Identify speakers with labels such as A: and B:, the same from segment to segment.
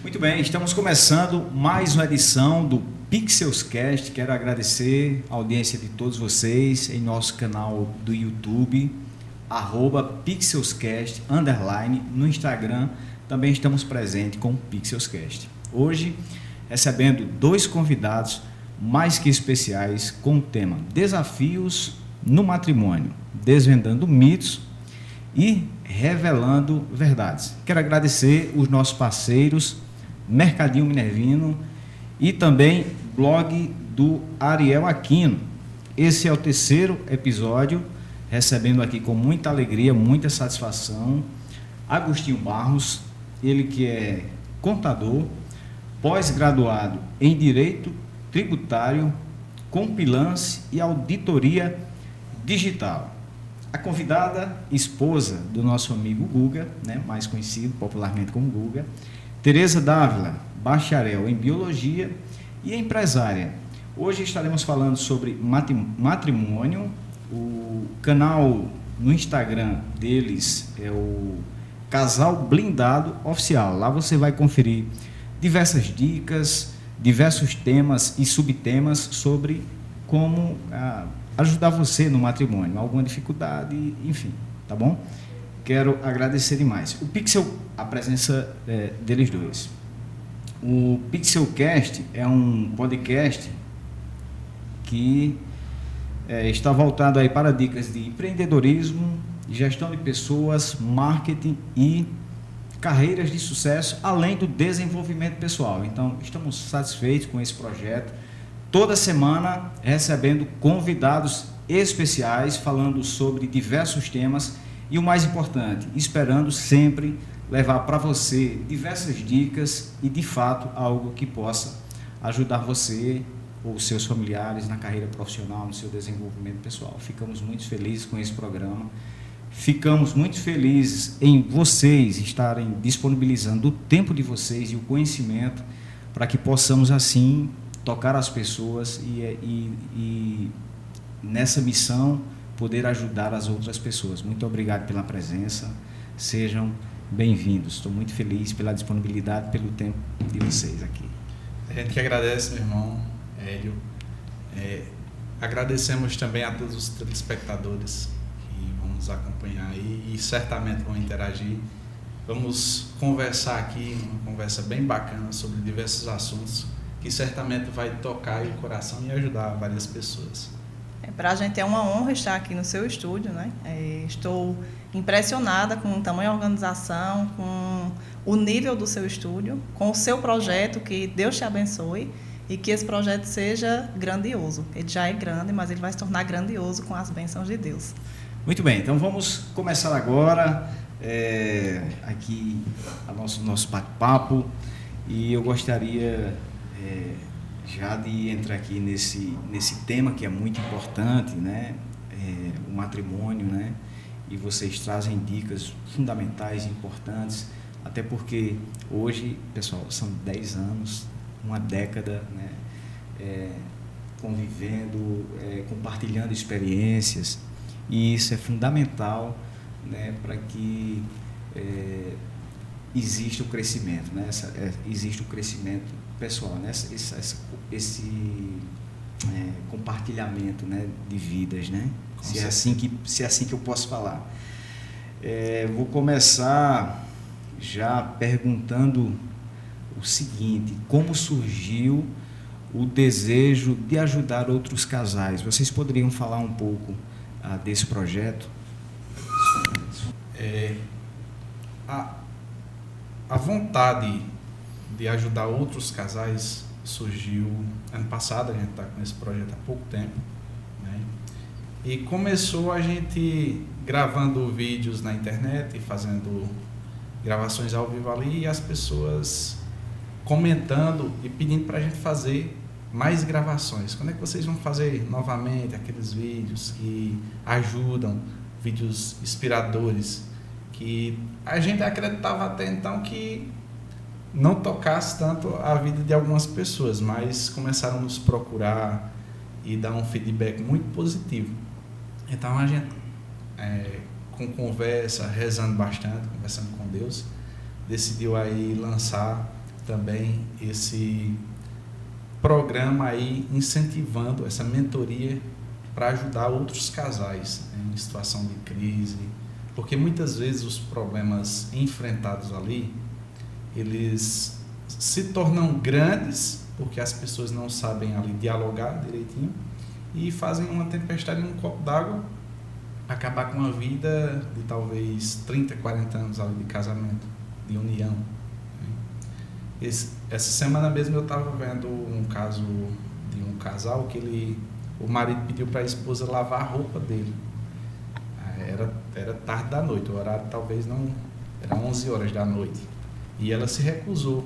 A: Muito bem, estamos começando mais uma edição do Pixelscast. Quero agradecer a audiência de todos vocês em nosso canal do YouTube, @Pixelscast_, no Instagram também estamos presentes com o Pixelscast. Hoje, recebendo dois convidados mais que especiais com o tema Desafios no Matrimônio, desvendando mitos e revelando verdades. Quero agradecer os nossos parceiros, Mercadinho Minervino e também blog do Ariel Aquino. Esse é o terceiro episódio, recebendo aqui com muita alegria, muita satisfação, Agostinho Barros, ele que é contador, pós-graduado em Direito Tributário, Compilance e Auditoria Digital. A convidada, esposa do nosso amigo Guga, né, mais conhecido popularmente como Guga, Tereza Dávila, bacharel em Biologia e empresária. Hoje estaremos falando sobre matrimônio. O canal no Instagram deles é o Casal Blindado Oficial. Lá você vai conferir diversas dicas, diversos temas e subtemas sobre como ajudar você no matrimônio, alguma dificuldade, enfim, tá bom? Quero agradecer demais. O Pixel, a presença deles dois. O Pixelcast é um podcast que está voltado aí para dicas de empreendedorismo, gestão de pessoas, marketing e carreiras de sucesso, além do desenvolvimento pessoal. Então, estamos satisfeitos com esse projeto. Toda semana recebendo convidados especiais, falando sobre diversos temas e o mais importante, esperando sempre levar para você diversas dicas e, de fato, algo que possa ajudar você ou seus familiares na carreira profissional, no seu desenvolvimento pessoal. Ficamos muito felizes com esse programa. Ficamos muito felizes em vocês estarem disponibilizando o tempo de vocês e o conhecimento para que possamos, assim, tocar as pessoas e nessa missão poder ajudar as outras pessoas. Muito obrigado pela presença, sejam bem-vindos. Estou muito feliz pela disponibilidade, pelo tempo de vocês aqui.
B: A gente que agradece, meu irmão Hélio. Agradecemos também a todos os telespectadores que vão nos acompanhar aí e certamente vão interagir. Vamos conversar aqui, uma conversa bem bacana sobre diversos assuntos que certamente vai tocar o coração e ajudar várias pessoas.
C: Para a gente é uma honra estar aqui no seu estúdio, né? Estou impressionada com o tamanho da organização, com o nível do seu estúdio, com o seu projeto, que Deus te abençoe e que esse projeto seja grandioso. Ele já é grande, mas ele vai se tornar grandioso com as bênçãos de Deus.
A: Muito bem, então vamos começar agora aqui nosso bate-papo e eu gostaria já de entrar aqui nesse tema que é muito importante, né? O matrimônio, né? E vocês trazem dicas fundamentais e importantes, até porque hoje, pessoal, são 10 anos, uma década, né? Convivendo, compartilhando experiências, e isso é fundamental, né? Para que exista o crescimento, né? Existe o crescimento pessoal, né? Esse compartilhamento, né? De vidas, né? Se é assim que eu posso falar. Vou começar já perguntando o seguinte: como surgiu o desejo de ajudar outros casais? Vocês poderiam falar um pouco desse projeto?
B: A vontade de ajudar outros casais surgiu ano passado. A gente está com esse projeto há pouco tempo, né? E começou a gente gravando vídeos na internet e fazendo gravações ao vivo ali, e as pessoas comentando e pedindo para a gente fazer mais gravações. Quando é que vocês vão fazer novamente aqueles vídeos que ajudam, vídeos inspiradores, que a gente acreditava até então que não tocasse tanto a vida de algumas pessoas, mas começaram a nos procurar e dar um feedback muito positivo. Então a gente, com conversa, rezando bastante, conversando com Deus, decidiu aí lançar também esse programa aí incentivando essa mentoria para ajudar outros casais, né, em situação de crise, porque muitas vezes os problemas enfrentados ali, eles se tornam grandes porque as pessoas não sabem ali dialogar direitinho e fazem uma tempestade num copo d'água, acabar com uma vida de talvez 30, 40 anos ali de casamento, de união. Essa semana mesmo eu estava vendo um caso de um casal que o marido pediu para a esposa lavar a roupa dele. Era tarde da noite, o horário talvez não... Era 11 horas da noite. E ela se recusou.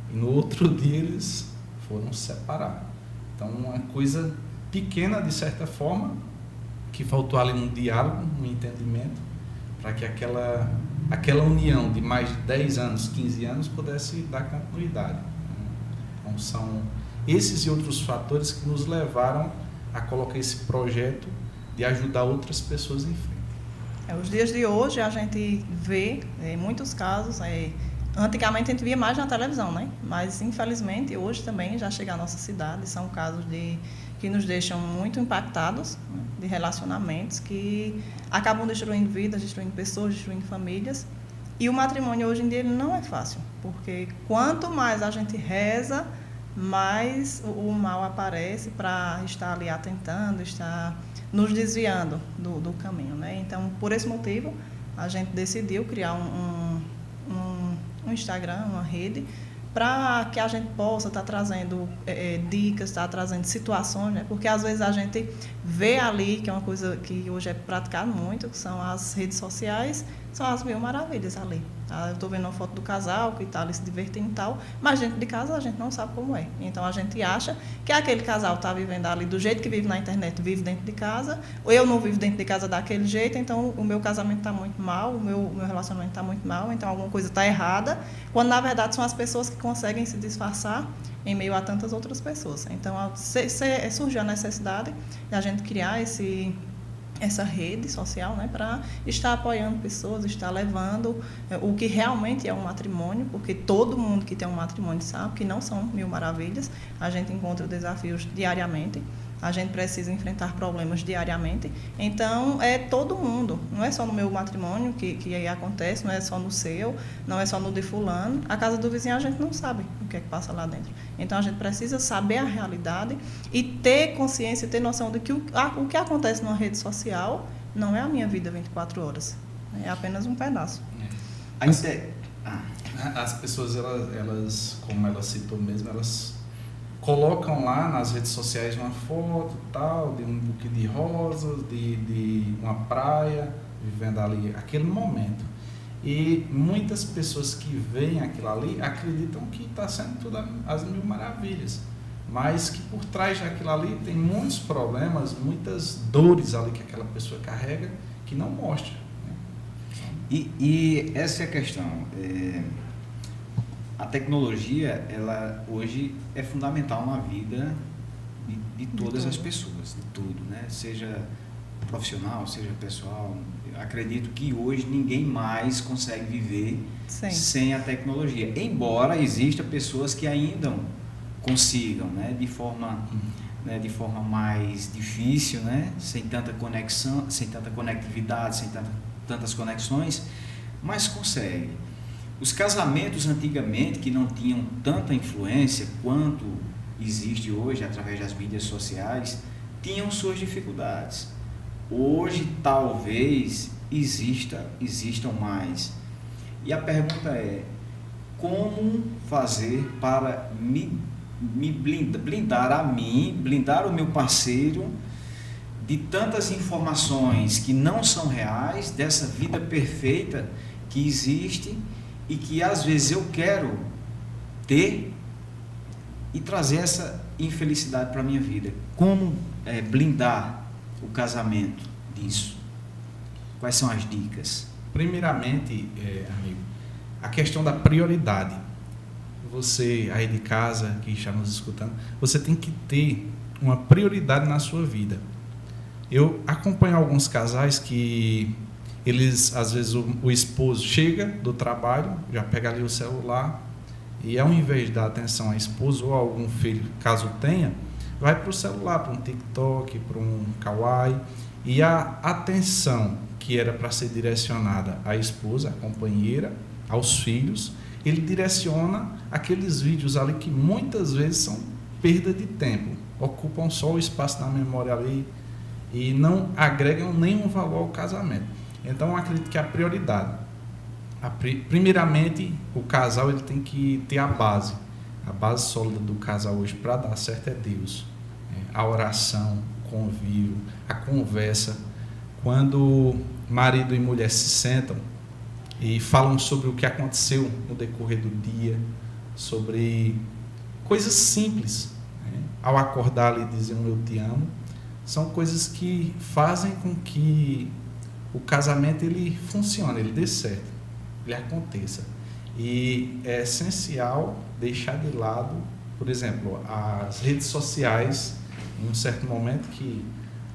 B: E no outro dia eles foram se separar. Então, uma coisa pequena, de certa forma, que faltou ali um diálogo, um entendimento, para que aquela união de mais de 10 anos, 15 anos, pudesse dar continuidade. Então, são esses e outros fatores que nos levaram a colocar esse projeto de ajudar outras pessoas em frente.
C: Os dias de hoje a gente vê, em muitos casos, antigamente a gente via mais na televisão, né? Mas infelizmente hoje também já chega à nossa cidade, são casos que nos deixam muito impactados, né? De relacionamentos que acabam destruindo vidas, destruindo pessoas, destruindo famílias. E o matrimônio hoje em dia ele não é fácil, porque quanto mais a gente reza, mais o mal aparece para estar ali atentando, estar nos desviando do caminho, né? Então, por esse motivo, a gente decidiu criar um Instagram, uma rede, para que a gente possa estar trazendo dicas, estar trazendo situações, né? Porque às vezes a gente vê ali, que é uma coisa que hoje é praticado muito, que são as redes sociais, são as mil maravilhas ali. Eu estou vendo uma foto do casal que está ali se divertindo e tal, mas dentro de casa a gente não sabe como é. Então a gente acha que aquele casal está vivendo ali do jeito que vive na internet, vive dentro de casa, ou eu não vivo dentro de casa daquele jeito, então o meu casamento está muito mal, o meu relacionamento está muito mal, então alguma coisa está errada, quando na verdade são as pessoas que conseguem se disfarçar em meio a tantas outras pessoas. Então surgiu a necessidade de a gente criar essa rede social, né, para estar apoiando pessoas, estar levando o que realmente é um matrimônio, porque todo mundo que tem um matrimônio sabe que não são mil maravilhas, a gente encontra desafios diariamente, a gente precisa enfrentar problemas diariamente, então é todo mundo, não é só no meu matrimônio que aí acontece, não é só no seu, não é só no de fulano, a casa do vizinho a gente não sabe o que é que passa lá dentro, então a gente precisa saber a realidade e ter consciência, ter noção de que o que acontece numa rede social não é a minha vida 24 horas, é apenas um pedaço.
B: As pessoas, elas, como ela citou mesmo, elas colocam lá nas redes sociais uma foto tal, de um buquê de rosas, de uma praia, vivendo ali aquele momento. E muitas pessoas que veem aquilo ali acreditam que está sendo tudo as mil maravilhas, mas que por trás daquilo ali tem muitos problemas, muitas dores ali que aquela pessoa carrega que não mostra, né?
A: E essa é a questão. A tecnologia, ela hoje é fundamental na vida de todas as pessoas, de tudo, né? Seja profissional, seja pessoal. Eu acredito que hoje ninguém mais consegue viver sem a tecnologia, embora exista pessoas que ainda consigam, né? De forma mais difícil, né? Sem tanta conexão, sem tanta conectividade, sem tantas conexões, mas consegue. Os casamentos antigamente, que não tinham tanta influência quanto existe hoje através das mídias sociais, tinham suas dificuldades. Hoje talvez existam mais. E a pergunta é: como fazer para me blindar a mim, blindar o meu parceiro de tantas informações que não são reais, dessa vida perfeita que existe e que às vezes eu quero ter e trazer essa infelicidade para a minha vida? Como blindar o casamento disso? Quais são as dicas?
B: Primeiramente, amigo, a questão da prioridade. Você aí de casa, que está nos escutando, você tem que ter uma prioridade na sua vida. Eu acompanho alguns casais que eles, às vezes, o esposo chega do trabalho, já pega ali o celular e ao invés de dar atenção à esposa ou a algum filho, caso tenha, vai para o celular, para um TikTok, para um Kawaii, e a atenção que era para ser direcionada à esposa, à companheira, aos filhos, ele direciona aqueles vídeos ali que muitas vezes são perda de tempo, ocupam só o espaço na memória ali e não agregam nenhum valor ao casamento. Então, eu acredito que a prioridade, primeiramente, o casal ele tem que ter a base sólida do casal hoje para dar certo é Deus. A oração, o convívio, a conversa. Quando marido e mulher se sentam e falam sobre o que aconteceu no decorrer do dia, sobre coisas simples, ao acordar ali dizer um eu te amo, são coisas que fazem com que o casamento ele funcione, ele dê certo, ele aconteça. E é essencial deixar de lado, por exemplo, as redes sociais, em um certo momento que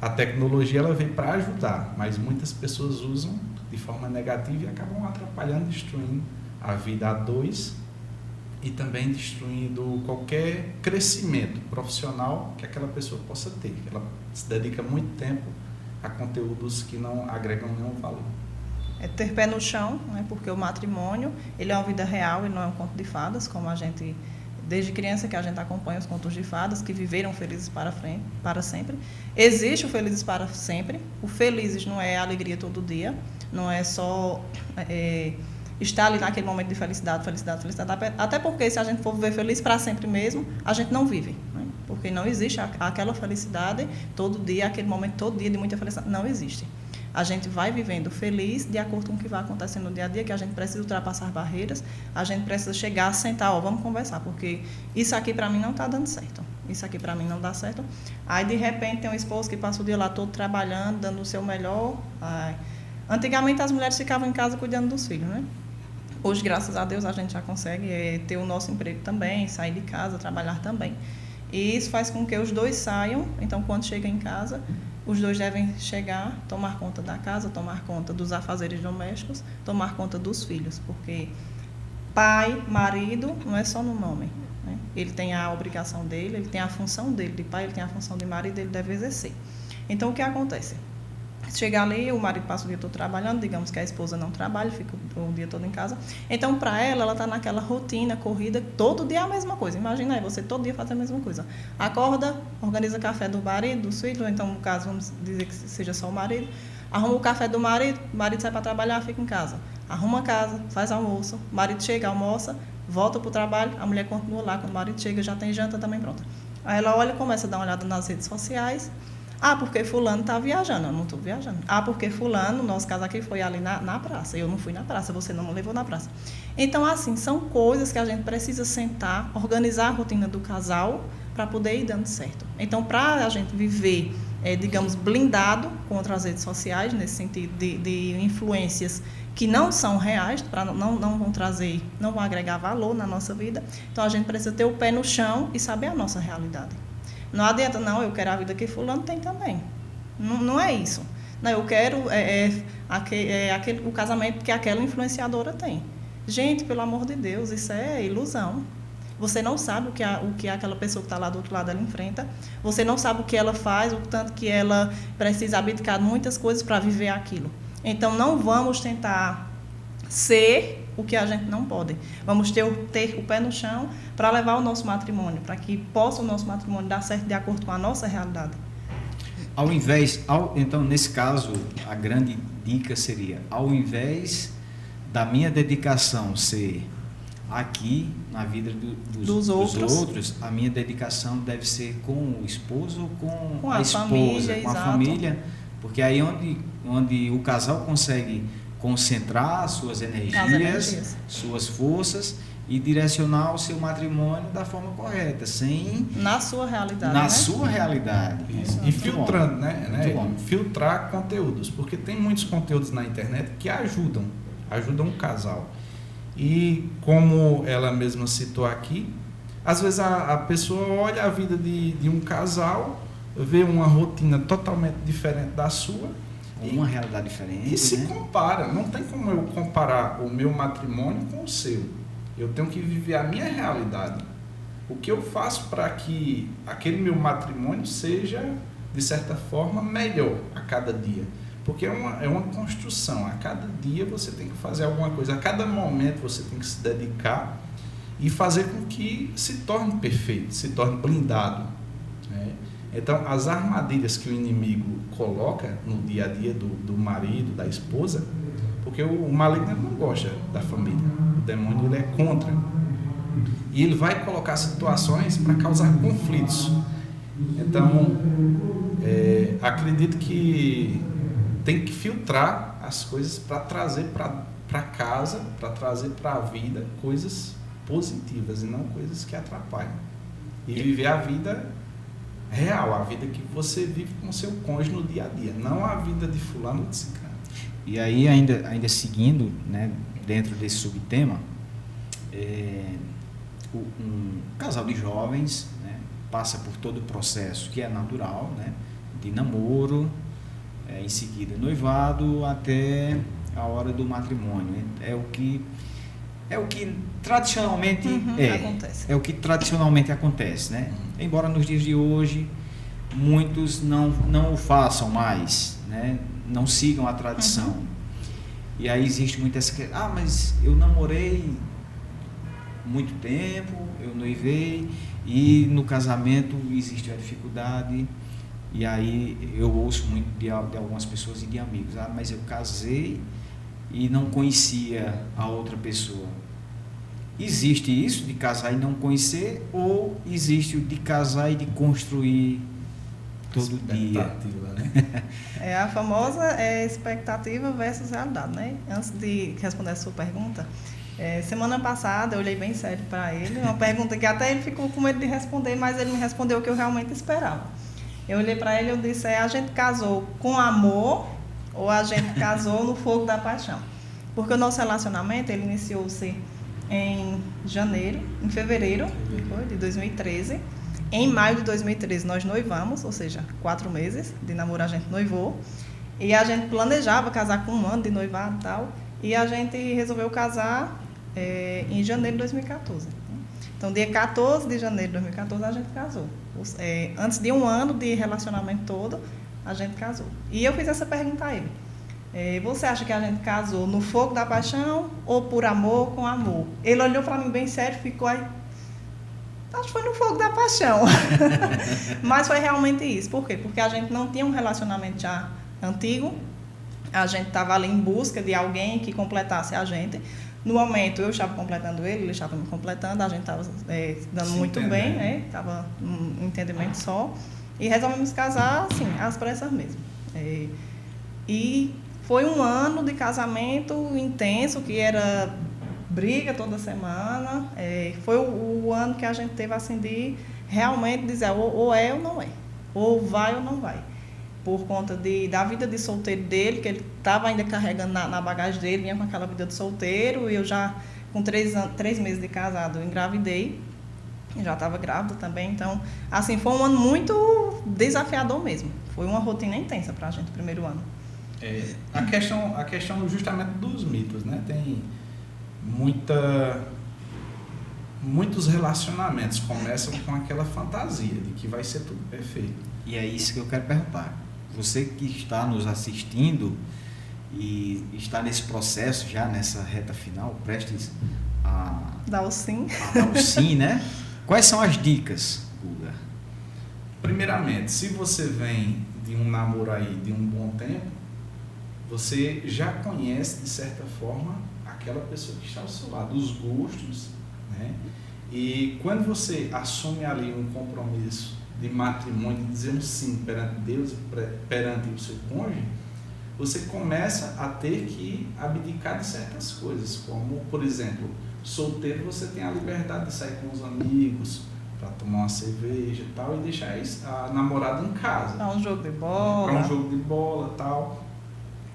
B: a tecnologia ela veio para ajudar, mas muitas pessoas usam de forma negativa e acabam atrapalhando, destruindo a vida a dois e também destruindo qualquer crescimento profissional que aquela pessoa possa ter. Ela se dedica muito tempo a conteúdos que não agregam nenhum valor.
C: É ter pé no chão, né? Porque o matrimônio ele é uma vida real e não é um conto de fadas, como a gente, desde criança que a gente acompanha os contos de fadas, que viveram felizes para sempre. Existe o felizes para sempre. O felizes não é alegria todo dia, não é só estar ali naquele momento de felicidade. Até porque se a gente for viver feliz para sempre mesmo, a gente não vive, né? Porque não existe aquela felicidade todo dia, aquele momento todo dia de muita felicidade, não existe. A gente vai vivendo feliz de acordo com o que vai acontecendo no dia a dia, que a gente precisa ultrapassar barreiras, a gente precisa chegar, sentar, vamos conversar, porque isso aqui para mim não está dando certo, isso aqui para mim não dá certo. Aí, de repente, tem um esposo que passa o dia lá todo trabalhando, dando o seu melhor. Antigamente, as mulheres ficavam em casa cuidando dos filhos, né? Hoje, graças a Deus, a gente já consegue ter o nosso emprego também, sair de casa, trabalhar também. E isso faz com que os dois saiam, então, quando chegam em casa, os dois devem chegar, tomar conta da casa, tomar conta dos afazeres domésticos, tomar conta dos filhos, porque pai, marido, não é só no nome, né? Ele tem a obrigação dele, ele tem a função dele de pai, ele tem a função de marido, ele deve exercer. Então, o que acontece? Chega ali, o marido passa o dia todo trabalhando, digamos que a esposa não trabalha, fica o dia todo em casa. Então, para ela está naquela rotina, corrida, todo dia é a mesma coisa. Imagina aí, você todo dia faz a mesma coisa. Acorda, organiza café do marido, dos filhos, então, no caso, vamos dizer que seja só o marido. Arruma o café do marido, o marido sai para trabalhar, fica em casa. Arruma a casa, faz almoço, o marido chega, almoça, volta para o trabalho, a mulher continua lá. Quando o marido chega, já tem janta também pronta. Aí ela olha, começa a dar uma olhada nas redes sociais. Porque fulano está viajando. Eu não estou viajando. Porque fulano, nosso caso aqui foi ali na praça. Eu não fui na praça, você não me levou na praça. Então, assim, são coisas que a gente precisa sentar, organizar a rotina do casal para poder ir dando certo. Então, para a gente viver, digamos, blindado contra as redes sociais, nesse sentido de influências que não são reais, não vão trazer, não vão agregar valor na nossa vida, então a gente precisa ter o pé no chão e saber a nossa realidade. Não adianta, não, eu quero a vida que fulano tem também. Não é isso. Não, eu quero o casamento que aquela influenciadora tem. Gente, pelo amor de Deus, isso é ilusão. Você não sabe o que aquela pessoa que está lá do outro lado ela enfrenta. Você não sabe o que ela faz, o tanto que ela precisa abdicar de muitas coisas para viver aquilo. Então, não vamos tentar ser o que a gente não pode. Vamos ter o pé no chão para levar o nosso matrimônio, para que possa o nosso matrimônio dar certo de acordo com a nossa realidade.
A: Então, nesse caso, a grande dica seria, ao invés da minha dedicação ser aqui na vida dos outros, a minha dedicação deve ser com o esposo, com a esposa,
C: família,
A: com a
C: exato.
A: Família, porque aí onde o casal consegue concentrar suas energias, suas forças e direcionar o seu matrimônio da forma correta,
C: na sua realidade.
A: Na sua realidade.
B: Isso. E filtrando,
A: né?
B: Filtrar conteúdos, porque tem muitos conteúdos na internet que ajudam o casal. E como ela mesma citou aqui, às vezes a pessoa olha a vida de um casal, vê uma rotina totalmente diferente da sua,
A: uma realidade diferente.
B: E se compara. Não tem como eu comparar o meu matrimônio com o seu. Eu tenho que viver a minha realidade. O que eu faço para que aquele meu matrimônio seja, de certa forma, melhor a cada dia? Porque é uma construção. A cada dia você tem que fazer alguma coisa. A cada momento você tem que se dedicar e fazer com que se torne perfeito, se torne blindado, né? Então, as armadilhas que o inimigo coloca no dia a dia do marido, da esposa, porque o maligno não gosta da família. O demônio ele é contra. E ele vai colocar situações para causar conflitos. Então, acredito que tem que filtrar as coisas para trazer para casa, para trazer para a vida coisas positivas e não coisas que atrapalham. E viver a vida real, a vida que você vive com o seu cônjuge no dia a dia, não a vida de fulano ou de ciclano.
A: E aí, ainda seguindo, né, dentro desse subtema, um casal de jovens, né, passa por todo o processo que é natural, né, de namoro, em seguida noivado, até a hora do matrimônio. É o que tradicionalmente
C: acontece.
A: É o que tradicionalmente acontece, né? Embora nos dias de hoje muitos não o façam mais, né? Não sigam a tradição. E aí existe muitas mas eu namorei muito tempo, eu noivei e no casamento existe a dificuldade. E aí eu ouço muito de algumas pessoas e de amigos, mas eu casei e não conhecia a outra pessoa. Existe isso de casar e não conhecer, ou existe o de casar e de construir todo dia?
B: Né?
C: É a famosa expectativa versus realidade, né? Antes de responder a sua pergunta, semana passada eu olhei bem sério para ele, uma pergunta que até ele ficou com medo de responder, mas ele me respondeu o que eu realmente esperava. Eu olhei para ele e eu disse, a gente casou com amor ou a gente casou no fogo da paixão? Porque o nosso relacionamento, ele iniciou-se em fevereiro de 2013. Em maio de 2013 nós noivamos, ou seja, 4 meses de namoro a gente noivou. E a gente planejava casar com 1 ano de noivado e tal. E a gente resolveu casar em janeiro de 2014. Então, dia 14 de janeiro de 2014 a gente casou. Antes de 1 ano de relacionamento todo, a gente casou. E eu fiz essa pergunta a ele. Você acha que a gente casou no fogo da paixão ou por amor com amor? Ele olhou para mim bem sério, ficou aí. Acho que foi no fogo da paixão. Mas foi realmente isso. Por quê? Porque a gente não tinha um relacionamento já antigo. A gente estava ali em busca de alguém que completasse a gente. No momento, eu estava completando ele estava me completando. A gente estava dando muito bem, né? Estava um entendimento só. E resolvemos casar, assim, às pressas mesmo. E foi 1 ano de casamento intenso, que era briga toda semana. Foi o ano que a gente teve assim de realmente dizer ou é ou não é, ou vai ou não vai. Por conta da vida de solteiro dele, que ele estava ainda carregando na bagagem dele, vinha com aquela vida de solteiro, e eu já, com 3 meses de casado, eu engravidei, já estava grávida também. Então, assim, foi um ano muito desafiador mesmo. Foi uma rotina intensa para a gente, o primeiro ano.
B: A questão justamente dos mitos, né? Tem muitos relacionamentos começam com aquela fantasia de que vai ser tudo perfeito.
A: E é isso que eu quero perguntar. Você que está nos assistindo e está nesse processo já, nessa reta final, prestes a
C: dar o sim.
A: Dar o sim, né? Quais são as dicas, Guga?
B: Primeiramente, se você vem de um namoro aí de um bom tempo, você já conhece, de certa forma, aquela pessoa que está ao seu lado, os gostos, né? E quando você assume ali um compromisso de matrimônio, dizendo sim perante Deus e perante o seu cônjuge, você começa a ter que abdicar de certas coisas, como, por exemplo, solteiro, você tem a liberdade de sair com os amigos para tomar uma cerveja e tal, e deixar a namorada em casa.
C: Para um jogo de bola.
B: Para um jogo de bola e tal.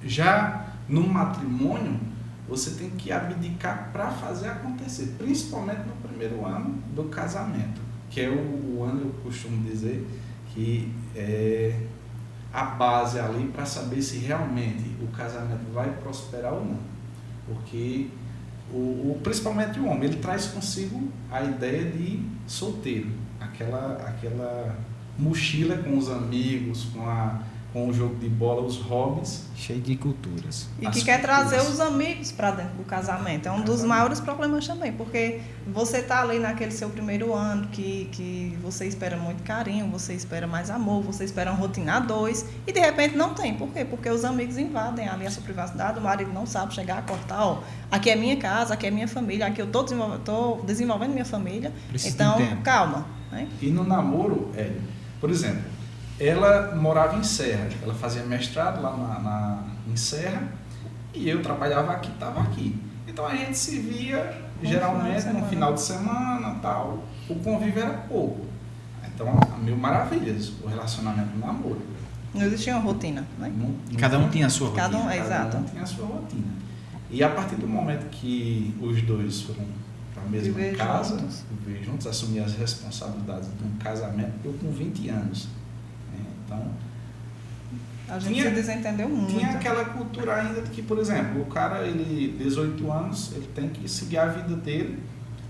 B: Já no matrimônio, você tem que abdicar para fazer acontecer, principalmente no primeiro ano do casamento, que é o ano, eu costumo dizer, que é a base ali para saber se realmente o casamento vai prosperar ou não. Porque Principalmente o homem, ele traz consigo a ideia de solteiro, aquela mochila com os amigos, com o jogo de bola, os hobbies.
A: Cheio de culturas.
C: E que quer trazer os amigos para dentro do casamento. É um dos maiores problemas também, porque você está ali naquele seu primeiro ano, que você espera muito carinho, você espera mais amor, você espera uma rotina a dois, e de repente não tem. Por quê? Porque os amigos invadem ali a sua privacidade, o marido não sabe chegar a cortar, ó, aqui é minha casa, aqui é minha família, aqui eu estou desenvolvendo minha família,
A: Precisa
C: então
A: de tempo.
C: calma. Né?
B: E no namoro, por exemplo, ela morava em Serra, ela fazia mestrado lá em Serra, e eu trabalhava aqui, estava aqui. Então a gente se via geralmente no final de semana, tal. O convívio era pouco. Então, mil maravilhas, o relacionamento do namoro.
C: Não existia uma rotina, né?
A: Cada um tinha a sua rotina.
C: Cada um, exato.
B: Cada um tinha a sua rotina. E a partir do momento que os dois foram para a mesma
C: Viver
B: casa,
C: juntos.
B: viver juntos, assumir as responsabilidades de um casamento, eu com 20 anos. Então,
C: A gente se desentendeu muito.
B: tinha aquela cultura ainda de que, por exemplo, o cara, ele 18 anos, ele tem que seguir a vida dele,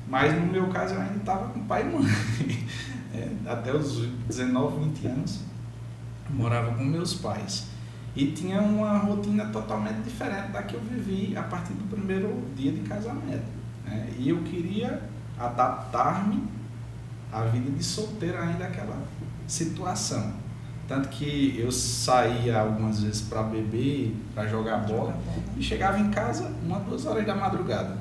B: mas no meu caso eu ainda estava com pai e mãe. Até os 19, 20 anos, eu morava com meus pais. E tinha uma rotina totalmente diferente da que eu vivi a partir do primeiro dia de casamento. Né? E eu queria adaptar-me à vida de solteiro ainda àquela situação. Tanto que eu saía algumas vezes para beber, para jogar bola, e chegava em casa 1, 2 horas da madrugada.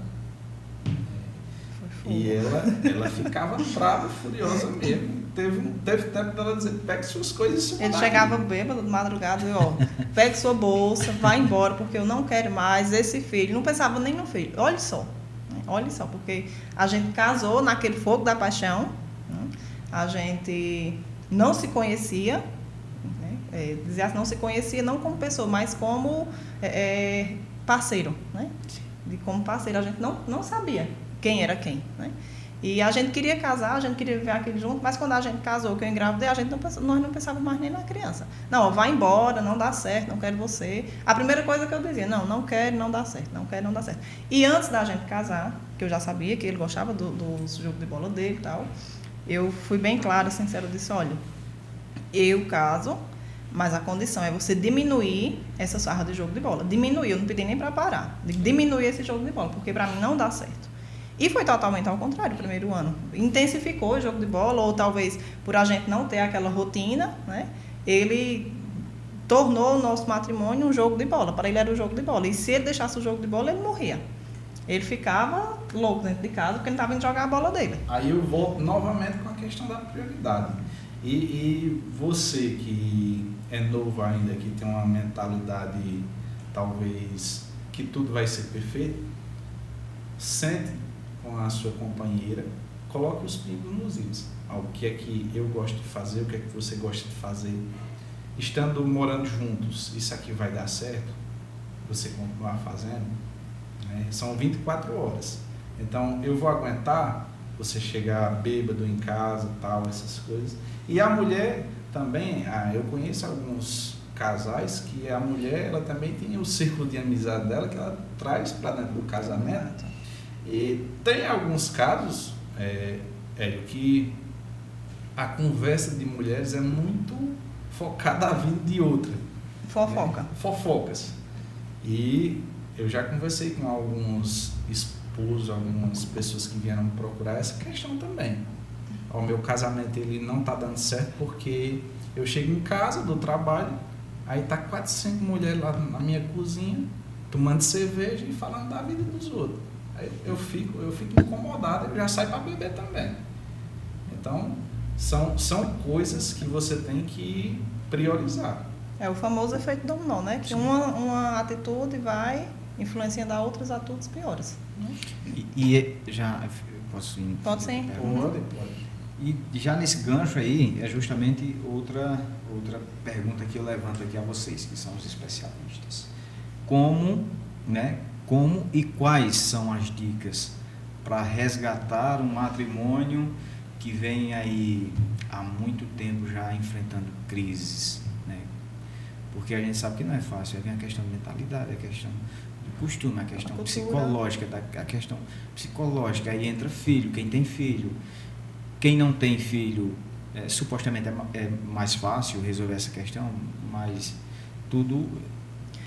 B: E ela ficava brava, furiosa mesmo. Teve tempo dela dizer, pegue suas coisas e
C: Ele chegava bêbado de madrugada e, ó, pegue sua bolsa, vai embora, porque eu não quero mais esse filho. Não pensava nem no filho. Olha só, porque a gente casou naquele fogo da paixão, né? A gente não se conhecia, né? Dizia assim, não se conhecia não como pessoa, mas como parceiro, né? De como parceiro, a gente não sabia quem era quem, né? E a gente queria casar, a gente queria viver aquilo junto, mas quando a gente casou, que eu engravidei, nós não pensávamos mais nem na criança. Não, vai embora, não dá certo, não quero você. A primeira coisa que eu dizia, não quero, não dá certo, não quero, não dá certo. E antes da gente casar, que eu já sabia que ele gostava dos jogos de bola dele e tal, eu fui bem clara, sincera, eu disse, olha, eu caso, mas a condição é você diminuir essa sarra de jogo de bola. Diminuir, eu não pedi nem para parar. Diminuir esse jogo de bola, porque para mim não dá certo. E foi totalmente ao contrário, o primeiro ano. Intensificou o jogo de bola, ou talvez por a gente não ter aquela rotina, né? Ele tornou o nosso matrimônio um jogo de bola. Para ele era um jogo de bola. E se ele deixasse o jogo de bola, ele morria. Ele ficava louco dentro de casa, porque ele estava indo jogar a bola dele.
B: Aí eu volto novamente com a questão da prioridade. E você que é novo ainda, que tem uma mentalidade, talvez, que tudo vai ser perfeito, sente com a sua companheira, coloque os pingos nos is. O que é que eu gosto de fazer, o que é que você gosta de fazer. Estando morando juntos, isso aqui vai dar certo? Você continuar fazendo? Né? São 24 horas. Então, eu vou aguentar você chegar bêbado em casa, tal, essas coisas. E a mulher também, eu conheço alguns casais que a mulher, ela também tem o círculo de amizade dela que ela traz para dentro do casamento. E tem alguns casos, que a conversa de mulheres é muito focada na vida de outra.
C: Fofoca.
B: Né? Fofocas. E eu já conversei com alguns esposos, algumas pessoas que vieram me procurar essa questão também. O meu casamento ele não está dando certo porque eu chego em casa do trabalho, aí tá 4, 5 mulheres lá na minha cozinha, tomando cerveja e falando da vida dos outros. Aí eu fico incomodado, eu já saio para beber também. Então, são coisas que você tem que priorizar.
C: É o famoso efeito dominó, né? Que uma atitude vai influenciando a outras atitudes piores. Né?
A: E já posso ir?
C: Pode sim.
B: Pode.
A: E já nesse gancho aí, é justamente outra pergunta que eu levanto aqui a vocês, que são os especialistas. Como e quais são as dicas para resgatar um matrimônio que vem aí há muito tempo já enfrentando crises, né? Porque a gente sabe que não é fácil, é a questão de mentalidade, é a questão costume, a questão
C: cultura.
A: psicológica, a questão psicológica, aí entra filho, quem tem filho, quem não tem filho, supostamente é mais fácil resolver essa questão, mas tudo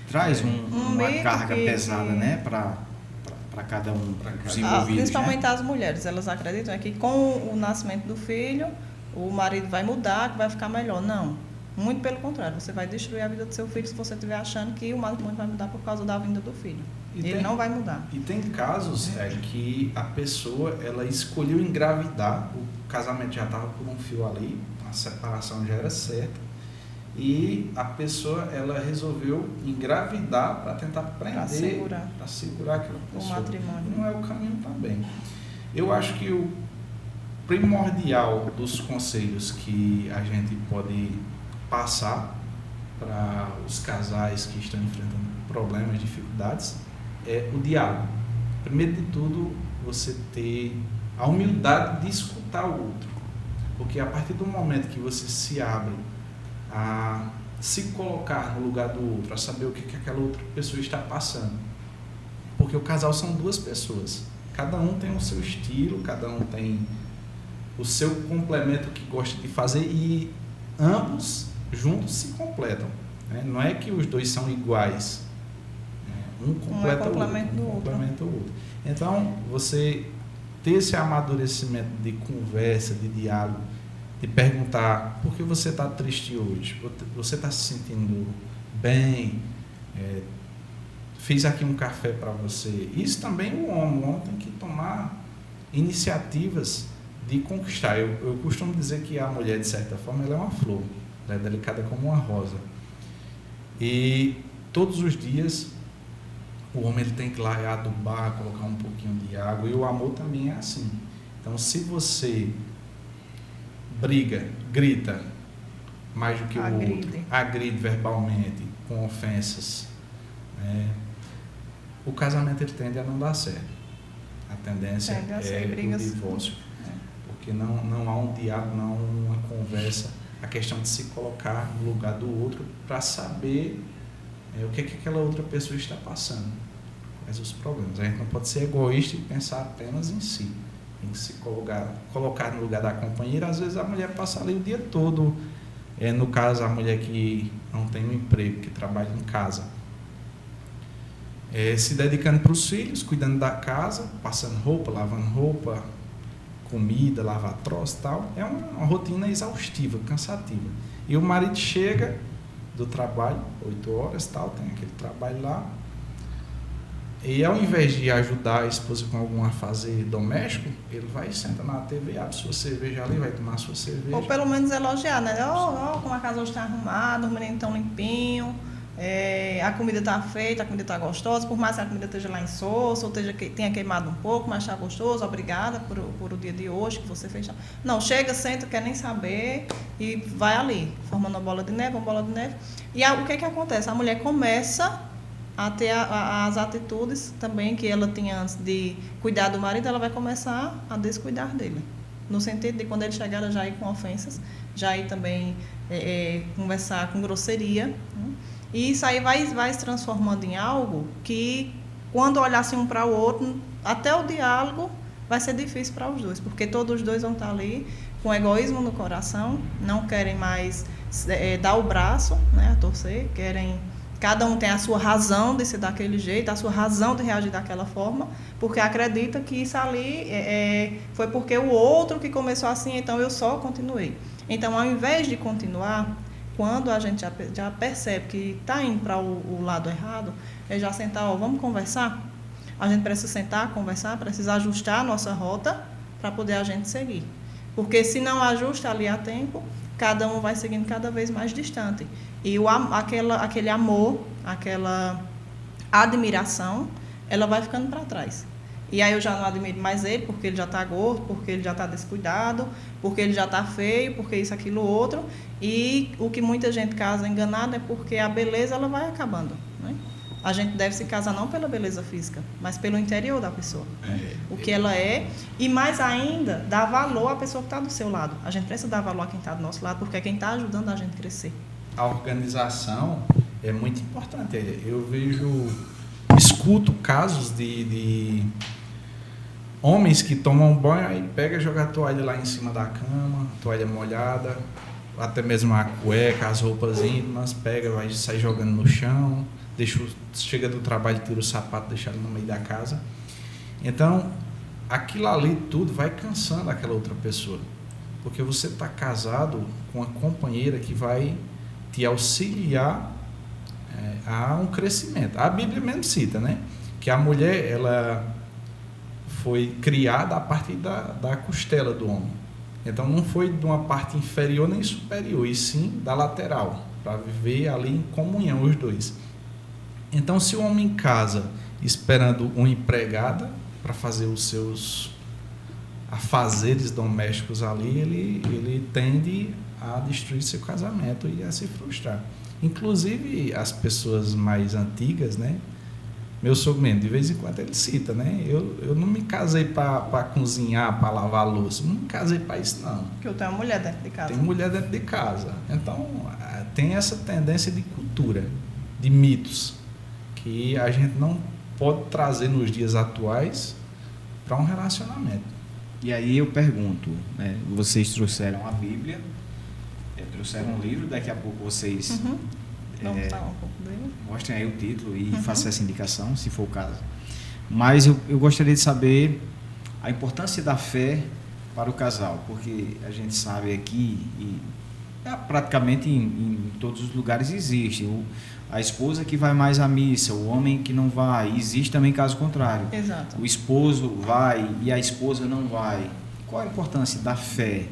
A: traz uma carga pesada, né, para cada um dos envolvidos.
C: Principalmente
A: né?
C: as mulheres, elas acreditam que com o nascimento do filho, o marido vai mudar, que vai ficar melhor. Não, muito pelo contrário, você vai destruir a vida do seu filho se você estiver achando que o matrimônio vai mudar por causa da vinda do filho. Ele não vai mudar.
B: E tem casos que a pessoa ela escolheu engravidar, o casamento já estava por um fio ali, a separação já era certa, e a pessoa ela resolveu engravidar para tentar prender, para segurar aquela pessoa.
C: O matrimônio.
B: Não é o caminho também. Eu acho que o primordial dos conselhos que a gente pode passar para os casais que estão enfrentando problemas, dificuldades, é o diálogo. Primeiro de tudo, você ter a humildade de escutar o outro. Porque a partir do momento que você se abre a se colocar no lugar do outro, a saber o que aquela outra pessoa está passando. Porque o casal são duas pessoas. Cada um tem o seu estilo, cada um tem o seu complemento que gosta de fazer e ambos juntos se completam. Né? Não é que os dois são iguais. Um completa o outro. Então, você ter esse amadurecimento de conversa, de diálogo, de perguntar por que você está triste hoje, você está se sentindo bem, fiz aqui um café para você. Isso também o homem tem que tomar iniciativas de conquistar. Eu costumo dizer que a mulher, de certa forma, ela é uma flor, ela é delicada como uma rosa. E todos os dias o homem ele tem que ir lá adubar, colocar um pouquinho de água, e o amor também é assim. Então, se você briga, grita mais do que o outro, agride verbalmente, com ofensas, o casamento ele tende a não dar certo. A tendência é o divórcio. Porque não há um diálogo, não há uma conversa, a questão de se colocar no lugar do outro para saber o que aquela outra pessoa está passando, quais os problemas. A gente não pode ser egoísta e pensar apenas em si. Tem que se colocar no lugar da companheira. Às vezes a mulher passa ali o dia todo, no caso a mulher que não tem um emprego, que trabalha em casa, se dedicando para os filhos, cuidando da casa, passando roupa, lavando roupa, comida, lavar troço e tal. É uma rotina exaustiva, cansativa. E o marido chega do trabalho, 8 horas, tal, tem aquele trabalho lá, e ao invés de ajudar a esposa com algum afazer doméstico, ele vai e senta na TV, abre sua cerveja ali, vai tomar sua cerveja.
C: Ou pelo menos elogiar, né? Como a casa hoje está arrumada, os meninos estão limpinhos, a comida está feita, a comida está gostosa, por mais que a comida esteja lá em soço, ou tenha queimado um pouco, mas está gostoso, obrigada por o dia de hoje que você fez. Não, chega, senta, quer nem saber e vai ali, formando uma bola de neve. E o que acontece? A mulher começa a ter as atitudes também que ela tinha antes de cuidar do marido, ela vai começar a descuidar dele. No sentido de quando ele chegar, ela já ir com ofensas, já ir também conversar com grosseria. Né? E isso aí vai se transformando em algo que, quando olhassem um para o outro, até o diálogo vai ser difícil para os dois, porque todos os dois vão estar ali com egoísmo no coração, não querem mais dar o braço, né, a torcer, cada um tem a sua razão de ser daquele jeito, a sua razão de reagir daquela forma, porque acredita que isso ali foi porque o outro que começou assim, então eu só continuei. Então, ao invés de continuar, quando a gente já percebe que está indo para o lado errado, é já sentar, vamos conversar? A gente precisa sentar, conversar, precisa ajustar a nossa rota para poder a gente seguir. Porque se não ajusta ali a tempo, cada um vai seguindo cada vez mais distante. E aquele amor, aquela admiração, ela vai ficando para trás. E aí eu já não admiro mais ele, porque ele já está gordo, porque ele já está descuidado, porque ele já está feio, porque isso, aquilo, outro. E o que muita gente casa enganada é porque a beleza ela vai acabando. Né? A gente deve se casar não pela beleza física, mas pelo interior da pessoa. O que ela é. E mais ainda, dar valor à pessoa que está do seu lado. A gente precisa dar valor a quem está do nosso lado, porque é quem está ajudando a gente a crescer.
B: A organização é muito importante. Eu vejo escuto casos de homens que tomam banho e pega e joga a toalha lá em cima da cama, toalha molhada, até mesmo a cueca, as roupas íntimas, pega, vai sair jogando no chão, chega do trabalho, tira o sapato, deixa ele no meio da casa. Então, aquilo ali tudo vai cansando aquela outra pessoa, porque você está casado com uma companheira que vai te auxiliar a um crescimento. A Bíblia mesmo cita, né? Que a mulher, ela foi criada a partir da costela do homem. Então, não foi de uma parte inferior nem superior, e sim da lateral, para viver ali em comunhão os dois. Então, se o homem casa esperando uma empregada para fazer os seus afazeres domésticos ali, ele tende a destruir seu casamento e a se frustrar. Inclusive, as pessoas mais antigas, né? Meu sogro mesmo, de vez em quando ele cita, né? Eu não me casei para cozinhar, para lavar a louça. Não me casei para isso, não.
C: Porque eu tenho uma mulher dentro de casa.
B: Tem mulher dentro de casa. Então, tem essa tendência de cultura, de mitos, que a gente não pode trazer nos dias atuais para um relacionamento.
A: E aí eu pergunto, né? Vocês trouxeram a Bíblia, trouxeram um livro, daqui a pouco vocês
C: Vamos falar um pouco dele.
A: mostrem aí o título e façam essa indicação, se for o caso. Mas eu gostaria de saber a importância da fé para o casal, porque a gente sabe aqui, e praticamente em todos os lugares existe, a esposa que vai mais à missa, o homem que não vai, existe também caso contrário.
C: Exato.
A: O esposo vai e a esposa não vai. Qual a importância da fé,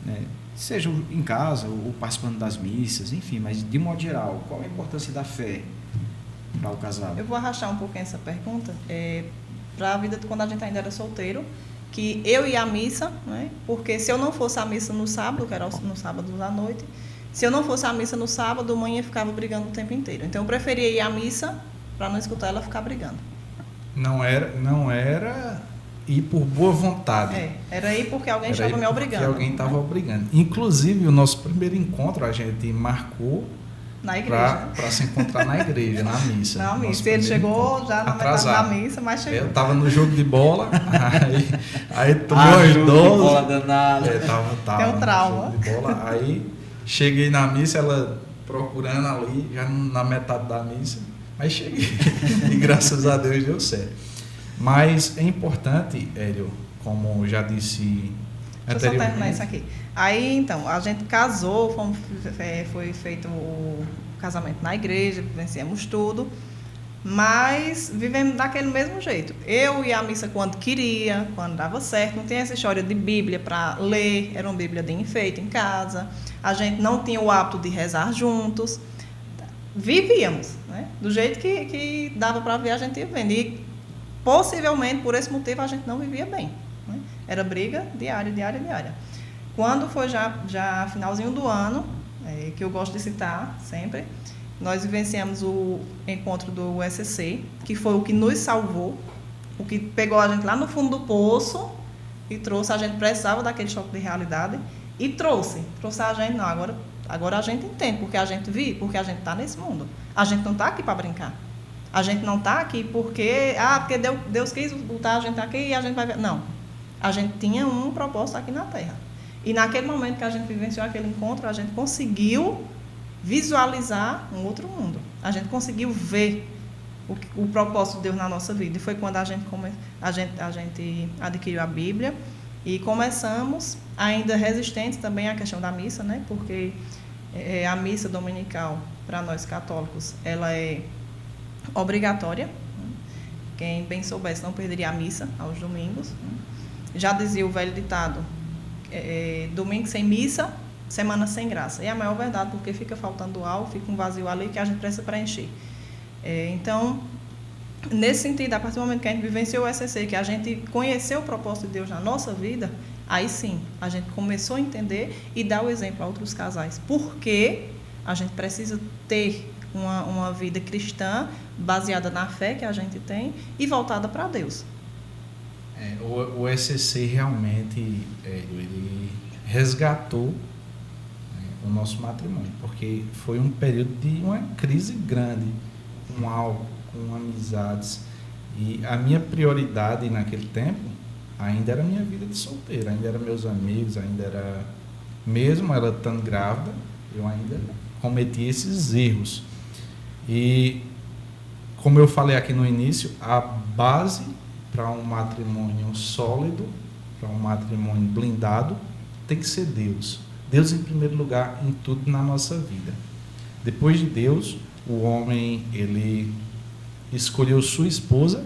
A: né? Seja em casa ou participando das missas, enfim, mas de modo geral, qual a importância da fé para o casal?
C: Eu vou arrastar um pouquinho essa pergunta para a vida de quando a gente ainda era solteiro, que eu ia à missa, né? Porque se eu não fosse à missa no sábado, que era no sábado à noite, se eu não fosse à missa no sábado, mãe ficava brigando o tempo inteiro. Então eu preferia ir à missa para não escutar ela ficar brigando.
B: Não era ir por boa vontade.
C: Era ir porque alguém estava me obrigando.
B: Porque alguém estava obrigando. Inclusive, o nosso primeiro encontro a gente marcou
C: na igreja.
B: Para se encontrar na igreja, na missa.
C: Na missa. Ele chegou já na metade da missa, mas chegou.
B: Eu estava no jogo de bola, aí tomou as 12.
A: Bola danada.
C: Tem um trauma.
B: Jogo de bola, aí cheguei na missa, ela procurando ali, já na metade da missa, mas cheguei. E graças a Deus deu certo. Mas é importante, Hélio, como já disse anteriormente.
C: Deixa eu só terminar isso aqui. Aí, então, a gente casou, foi feito o casamento na igreja, vivenciamos tudo, mas vivemos daquele mesmo jeito. Eu ia à missa quando queria, quando dava certo, não tinha essa história de Bíblia para ler, era uma Bíblia de enfeite em casa, a gente não tinha o hábito de rezar juntos, vivíamos, né? Do jeito que dava para ver, a gente ia vivendo. E possivelmente, por esse motivo, a gente não vivia bem, né? Era briga diária. Quando foi já finalzinho do ano, que eu gosto de citar sempre, nós vivenciamos o encontro do USCC, que foi o que nos salvou, o que pegou a gente lá no fundo do poço e trouxe, a gente precisava daquele choque de realidade e trouxe a gente, não, agora a gente entende, porque a gente vive, porque a gente está nesse mundo. A gente não está aqui para brincar. A gente não está aqui porque Deus quis botar a gente aqui e a gente vai ver. Não. A gente tinha um propósito aqui na Terra. E naquele momento que a gente vivenciou aquele encontro, a gente conseguiu visualizar um outro mundo. A gente conseguiu ver o propósito de Deus na nossa vida. E foi quando a gente adquiriu a Bíblia e começamos, ainda resistentes também à questão da missa, né? Porque a missa dominical, para nós católicos, ela é obrigatória. Quem bem soubesse não perderia a missa aos domingos. Já dizia o velho ditado, domingo sem missa, semana sem graça. E é a maior verdade, porque fica faltando algo, fica um vazio ali que a gente precisa preencher. Então, nesse sentido, a partir do momento que a gente vivenciou o SCC, que a gente conheceu o propósito de Deus na nossa vida, aí sim, a gente começou a entender e dar o exemplo a outros casais. Porque a gente precisa ter uma vida cristã baseada na fé que a gente tem e voltada para Deus.
B: O SCC realmente ele resgatou, né, o nosso matrimônio, porque foi um período de uma crise grande, um álcool, com amizades. E a minha prioridade naquele tempo ainda era a minha vida de solteiro, ainda eram meus amigos, ainda era... Mesmo ela estando grávida, eu ainda cometi esses erros. E, como eu falei aqui no início, a base para um matrimônio sólido, para um matrimônio blindado, tem que ser Deus. Deus em primeiro lugar em tudo na nossa vida. Depois de Deus, o homem, ele escolheu sua esposa.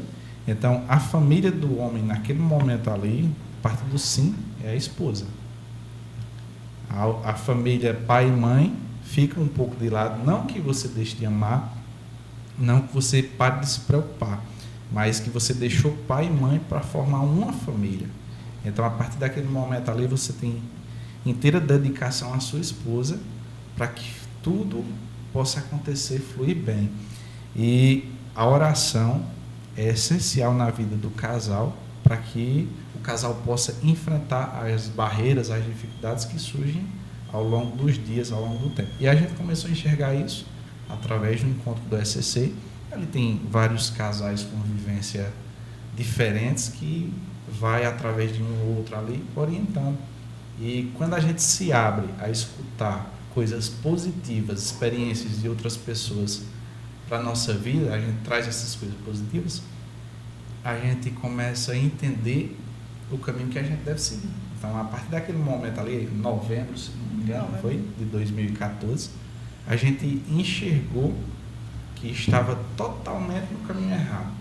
B: Então, a família do homem, naquele momento ali, a partir do sim, é a esposa. A família pai e mãe fica um pouco de lado. Não que você deixe de amar, não que você pare de se preocupar, mas que você deixou pai e mãe para formar uma família. Então, a partir daquele momento ali, você tem inteira dedicação à sua esposa para que tudo possa acontecer, fluir bem. E a oração é essencial na vida do casal para que o casal possa enfrentar as barreiras, as dificuldades que surgem ao longo dos dias, ao longo do tempo. E a gente começou a enxergar isso através do encontro do ECC. Ele tem vários casais com vivência diferentes que vai através de um ou outro ali orientando. E quando a gente se abre a escutar coisas positivas, experiências de outras pessoas para a nossa vida, a gente traz essas coisas positivas, a gente começa a entender o caminho que a gente deve seguir. Então, a partir daquele momento ali, novembro, se não me engano, foi, de 2014, a gente enxergou que estava totalmente no caminho errado.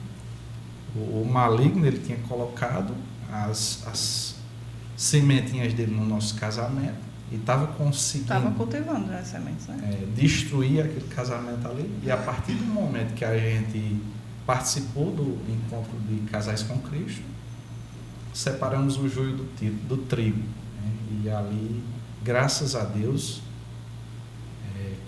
B: O maligno, ele tinha colocado as sementinhas dele no nosso casamento e estava conseguindo...
C: Estava cultivando as sementes, né?
B: Destruir aquele casamento ali. E a partir do momento que a gente participou do encontro de casais com Cristo, separamos o joio do trigo, né? E ali, graças a Deus,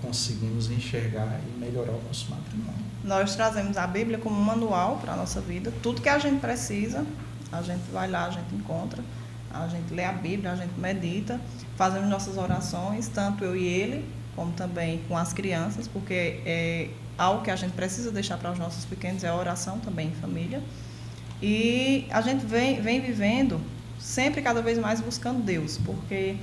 B: conseguimos enxergar e melhorar o nosso matrimônio.
C: Nós trazemos a Bíblia como um manual para a nossa vida. Tudo que a gente precisa, a gente vai lá, a gente encontra, a gente lê a Bíblia, a gente medita, fazemos nossas orações, tanto eu e ele, como também com as crianças, porque é algo que a gente precisa deixar para os nossos pequenos, é a oração também em família. E a gente vem vivendo sempre cada vez mais buscando Deus, porque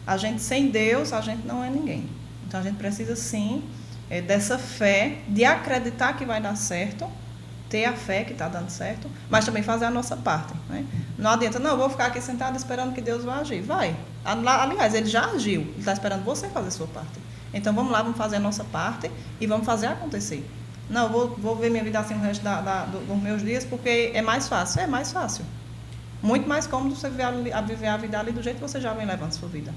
C: a gente sem Deus, a gente não é ninguém. Então a gente precisa sim dessa fé, de acreditar que vai dar certo, ter a fé que está dando certo, mas também fazer a nossa parte, né? Não adianta, não, eu vou ficar aqui sentado esperando que Deus vai agir. Vai. Aliás, ele já agiu, ele está esperando você fazer a sua parte. Então vamos lá, vamos fazer a nossa parte e vamos fazer acontecer. Não, vou ver minha vida assim o resto dos meus dias, porque é mais fácil. É mais fácil. Muito mais cômodo você viver a vida ali do jeito que você já vem levando a sua vida.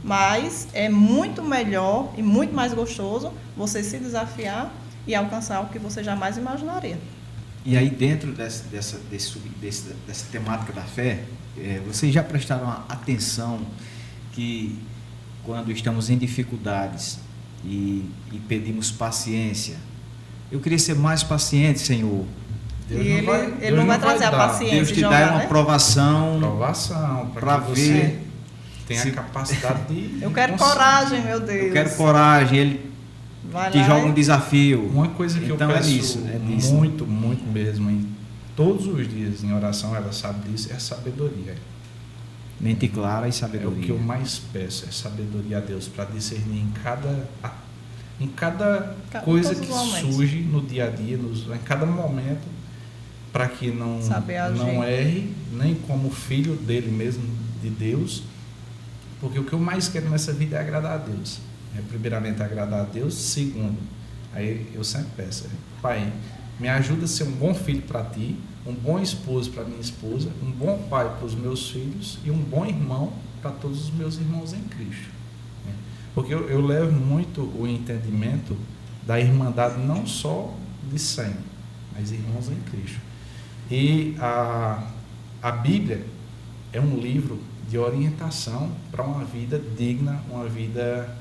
C: Mas é muito melhor e muito mais gostoso você se desafiar e alcançar o que você jamais imaginaria.
A: E aí, dentro dessa temática da fé, vocês já prestaram atenção que quando estamos em dificuldades e pedimos paciência, eu queria ser mais paciente, Senhor.
C: Ele não vai trazer a paciência.
A: Deus te dá uma aprovação
B: para ver. Tem a capacidade de...
C: Eu quero coragem, meu Deus.
A: Eu quero coragem. Ele te joga um desafio.
B: Uma coisa que
A: então
B: eu peço
A: é nisso.
B: Muito, muito mesmo, em todos os dias em oração, ela sabe disso, é sabedoria.
A: Mente clara e sabedoria.
B: É o que eu mais peço, é sabedoria a Deus, para discernir em cada coisa que surge no dia a dia, em cada momento, para que não erre, nem como filho dele mesmo, de Deus. Porque o que eu mais quero nessa vida é agradar a Deus. Primeiramente, agradar a Deus. Segundo, aí eu sempre peço, Pai, me ajuda a ser um bom filho para Ti, um bom esposo para minha esposa, um bom pai para os meus filhos e um bom irmão para todos os meus irmãos em Cristo. Porque eu levo muito o entendimento da irmandade não só de sangue, mas irmãos em Cristo. E a Bíblia é um livro de orientação para uma vida digna, uma vida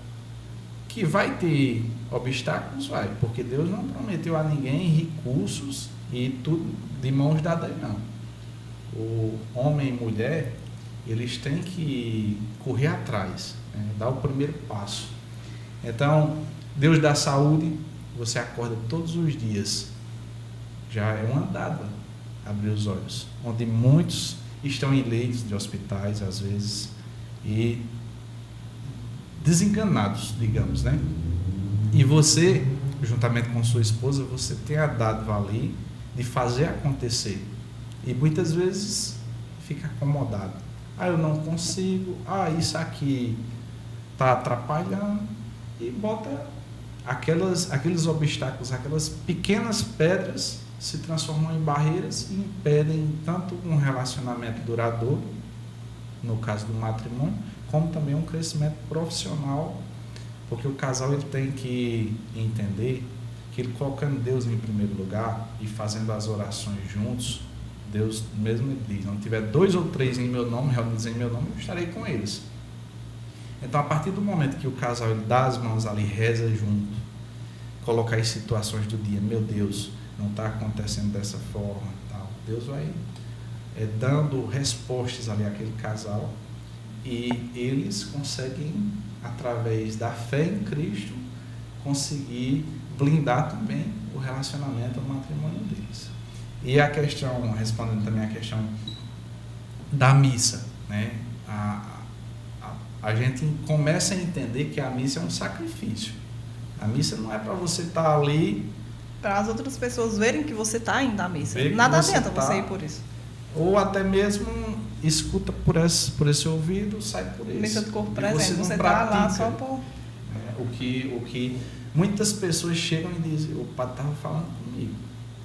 B: que vai ter obstáculos, porque Deus não prometeu a ninguém recursos e tudo de mãos dadas, não. O homem e mulher, eles têm que correr atrás, dar o primeiro passo. Então, Deus dá saúde, você acorda todos os dias já é uma dádiva abrir os olhos, onde muitos estão em leitos de hospitais, às vezes, e desenganados, digamos, né? E você, juntamente com sua esposa, você tem a dádiva ali de fazer acontecer. E muitas vezes fica acomodado. Eu não consigo, isso aqui está atrapalhando, e bota aqueles obstáculos, aquelas pequenas pedras se transformam em barreiras e impedem tanto um relacionamento duradouro, no caso do matrimônio, como também um crescimento profissional, porque o casal ele tem que entender que ele colocando Deus em primeiro lugar e fazendo as orações juntos, Deus mesmo diz, não tiver 2 ou 3 em meu nome, reunidos em meu nome, eu estarei com eles. Então, a partir do momento que o casal ele dá as mãos ali, reza junto, colocar as situações do dia, meu Deus, não está acontecendo dessa forma, tal. Deus vai dando respostas ali àquele casal, e eles conseguem, através da fé em Cristo, conseguir blindar também o relacionamento, o matrimônio deles. E a questão, respondendo também a questão da missa, né? A gente começa a entender que a missa é um sacrifício. A missa não é para você estar ali...
C: Para as outras pessoas verem que você está indo à missa. Nada adianta você ir por isso.
B: Ou até mesmo escuta por esse ouvido, sai por esse.
C: Missa do corpo presente,
B: você
C: está lá só por...
B: O que muitas pessoas chegam e dizem, o padre estava falando comigo.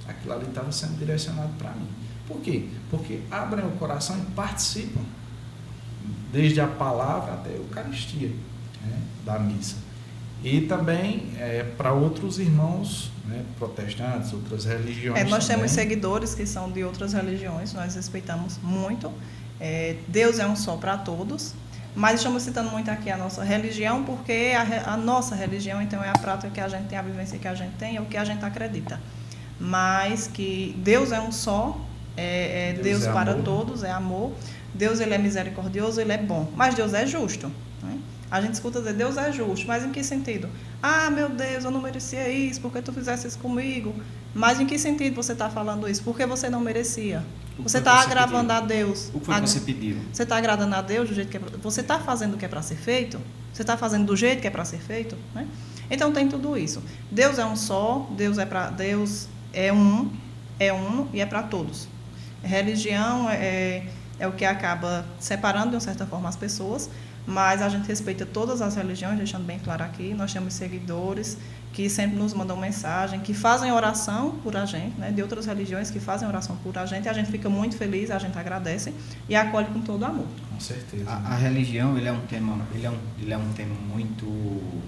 B: Aquilo ali estava sendo direcionado para mim. Por quê? Porque abrem o coração e participam, desde a palavra até a Eucaristia, né, da missa. E também para outros irmãos, né, protestantes, outras religiões.
C: Nós
B: também.
C: temos seguidores que são de outras religiões, nós respeitamos muito. Deus é um só para todos, mas estamos citando muito aqui a nossa religião, porque a nossa religião, então, é a prática que a gente tem, a vivência que a gente tem, é o que a gente acredita. Mas que Deus é um só, Deus é para todos, é amor. Deus ele é misericordioso, ele é bom, mas Deus é justo, né? A gente escuta dizer, Deus é justo, mas em que sentido? Meu Deus, eu não merecia isso, por que tu fizesse isso comigo? Mas em que sentido você está falando isso? Porque você não merecia. Você está agravando a Deus.
A: O que foi que você pediu?
C: Você está agradando a Deus do jeito que você está fazendo o que é para ser feito? Você está fazendo do jeito que é para ser feito? Né? Então tem tudo isso. Deus é um só, Deus é um e é para todos. Religião é o que acaba separando de uma certa forma as pessoas, mas a gente respeita todas as religiões, deixando bem claro aqui. Nós temos seguidores que sempre nos mandam mensagem, que fazem oração por a gente, né, de outras religiões que fazem oração por a gente fica muito feliz, a gente agradece e acolhe com todo amor.
B: Com certeza.
A: A religião ele é um tema muito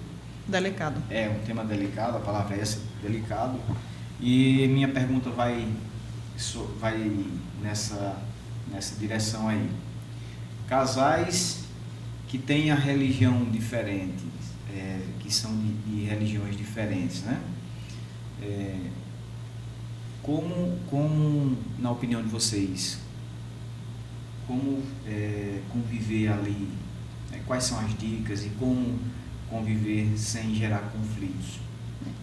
C: delicado.
A: É um tema delicado, a palavra é essa, delicado. E minha pergunta vai nessa direção aí. Casais que têm a religião diferente, que são de religiões diferentes, né? Como, na opinião de vocês, como conviver ali? Quais são as dicas e como conviver sem gerar conflitos?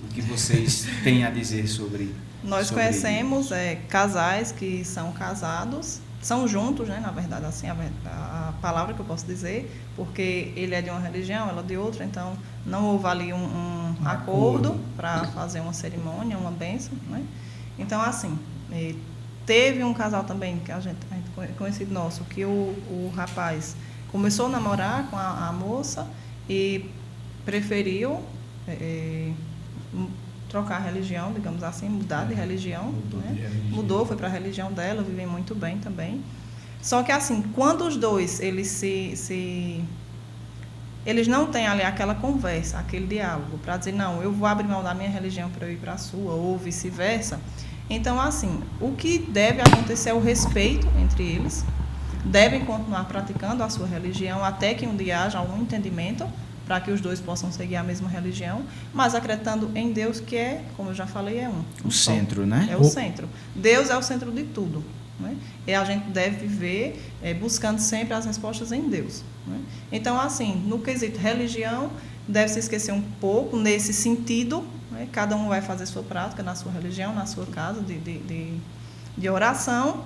A: O que vocês têm a dizer sobre
C: Nós conhecemos casais que são casados, são juntos, né, na verdade, assim, a palavra que eu posso dizer, porque ele é de uma religião, ela de outra, então não houve ali um acordo para fazer uma cerimônia, uma bênção, né? Então, assim, teve um casal também, que a gente conhecido nosso, que o rapaz começou a namorar com a moça e preferiu trocar a religião, digamos assim, mudar de religião. Mudou, foi para a religião dela, vivem muito bem também. Só que assim, quando os dois, eles eles não têm ali aquela conversa, aquele diálogo, para dizer, não, eu vou abrir mão da minha religião para eu ir para a sua, ou vice-versa. Então, assim, o que deve acontecer é o respeito entre eles, devem continuar praticando a sua religião até que um dia haja algum entendimento, para que os dois possam seguir a mesma religião, mas acreditando em Deus, que é, como eu já falei, é um.
A: O centro, né?
C: É o centro. Deus é o centro de tudo, né? E a gente deve viver buscando sempre as respostas em Deus, né? Então, assim, no quesito religião, deve se esquecer um pouco nesse sentido, né, né? Cada um vai fazer sua prática na sua religião, na sua casa de oração,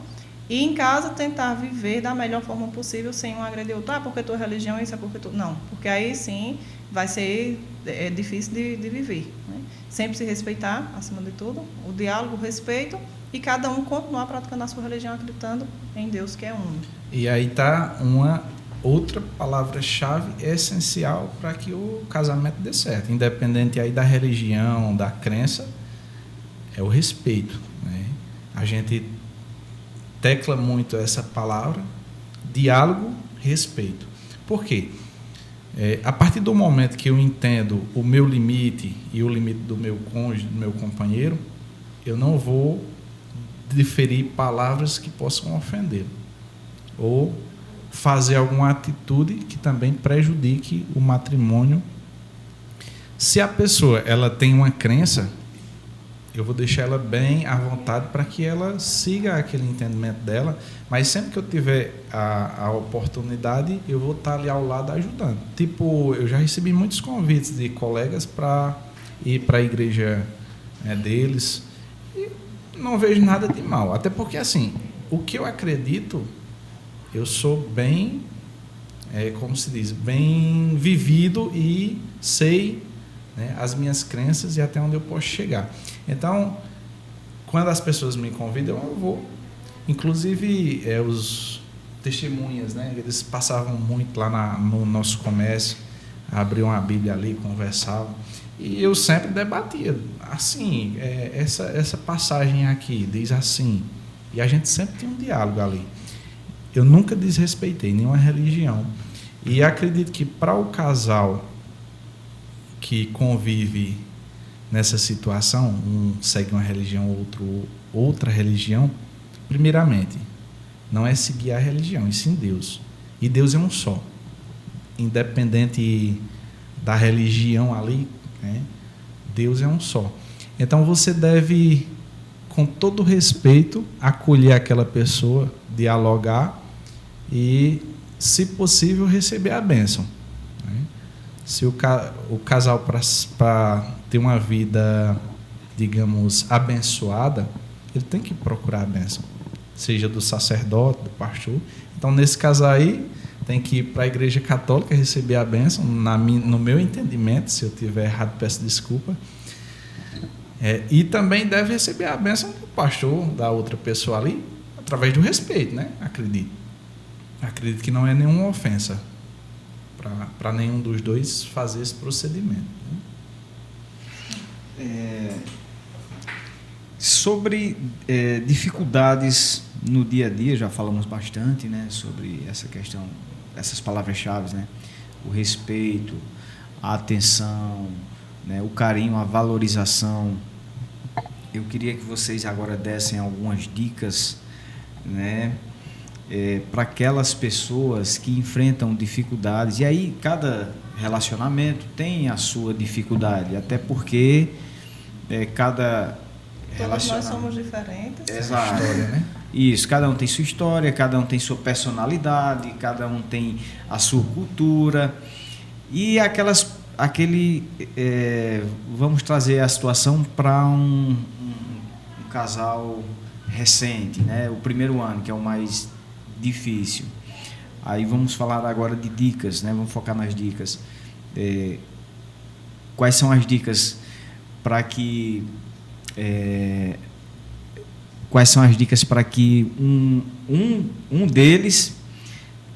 C: e em casa tentar viver da melhor forma possível, sem um agredir o outro. Ah, porque tua religião é isso, é porque tu... Não, porque aí sim vai ser difícil de viver, né? Sempre se respeitar, acima de tudo, o diálogo, o respeito, e cada um continuar praticando a sua religião, acreditando em Deus, que é um.
B: E aí está uma outra palavra-chave essencial para que o casamento dê certo, independente aí da religião, da crença, é o respeito, né? A gente tecla muito essa palavra, diálogo, respeito. Por quê? A partir do momento que eu entendo o meu limite e o limite do meu cônjuge, do meu companheiro, eu não vou diferir palavras que possam ofendê-lo ou fazer alguma atitude que também prejudique o matrimônio. Se a pessoa ela tem uma crença, eu vou deixar ela bem à vontade para que ela siga aquele entendimento dela, mas sempre que eu tiver a oportunidade, eu vou estar ali ao lado ajudando. Tipo, eu já recebi muitos convites de colegas para ir para a igreja deles, e não vejo nada de mal, até porque, assim, o que eu acredito, eu sou bem, como se diz, bem vivido e sei, né, as minhas crenças e até onde eu posso chegar. Então, quando as pessoas me convidam, eu vou. Inclusive, os testemunhas, né, eles passavam muito lá no nosso comércio, abriam a Bíblia ali, conversavam, e eu sempre debatia. Assim, essa passagem aqui diz assim, e a gente sempre tinha um diálogo ali. Eu nunca desrespeitei nenhuma religião, e acredito que para o casal que convive nessa situação, um segue uma religião, outro outra religião, primeiramente, não é seguir a religião, e sim Deus. E Deus é um só. Independente da religião ali, né, Deus é um só. Então você deve, com todo respeito, acolher aquela pessoa, dialogar e, se possível, receber a bênção. Se o casal, para ter uma vida, digamos, abençoada, ele tem que procurar a bênção, seja do sacerdote, do pastor. Então, nesse caso aí, tem que ir para a igreja católica receber a bênção, no meu entendimento. Se eu estiver errado, peço desculpa. E também deve receber a bênção do pastor, da outra pessoa ali, através do respeito, né? Acredito que não é nenhuma ofensa para nenhum dos dois fazer esse procedimento, né?
A: Sobre dificuldades no dia a dia, já falamos bastante, né, sobre essa questão, essas palavras-chave, né? O respeito, a atenção, né, o carinho, a valorização. Eu queria que vocês agora dessem algumas dicas, né, para aquelas pessoas que enfrentam dificuldades. E aí cada relacionamento tem a sua dificuldade, até porque cada
C: Todos nós somos diferentes.
A: Exato.
B: História, né?
A: Isso, cada um tem sua história, cada um tem sua personalidade, cada um tem a sua cultura. E vamos trazer a situação para um casal recente, né? O primeiro ano, que é o mais difícil. Aí vamos falar agora de dicas, né? Vamos focar nas dicas. Quais são as dicas para que um deles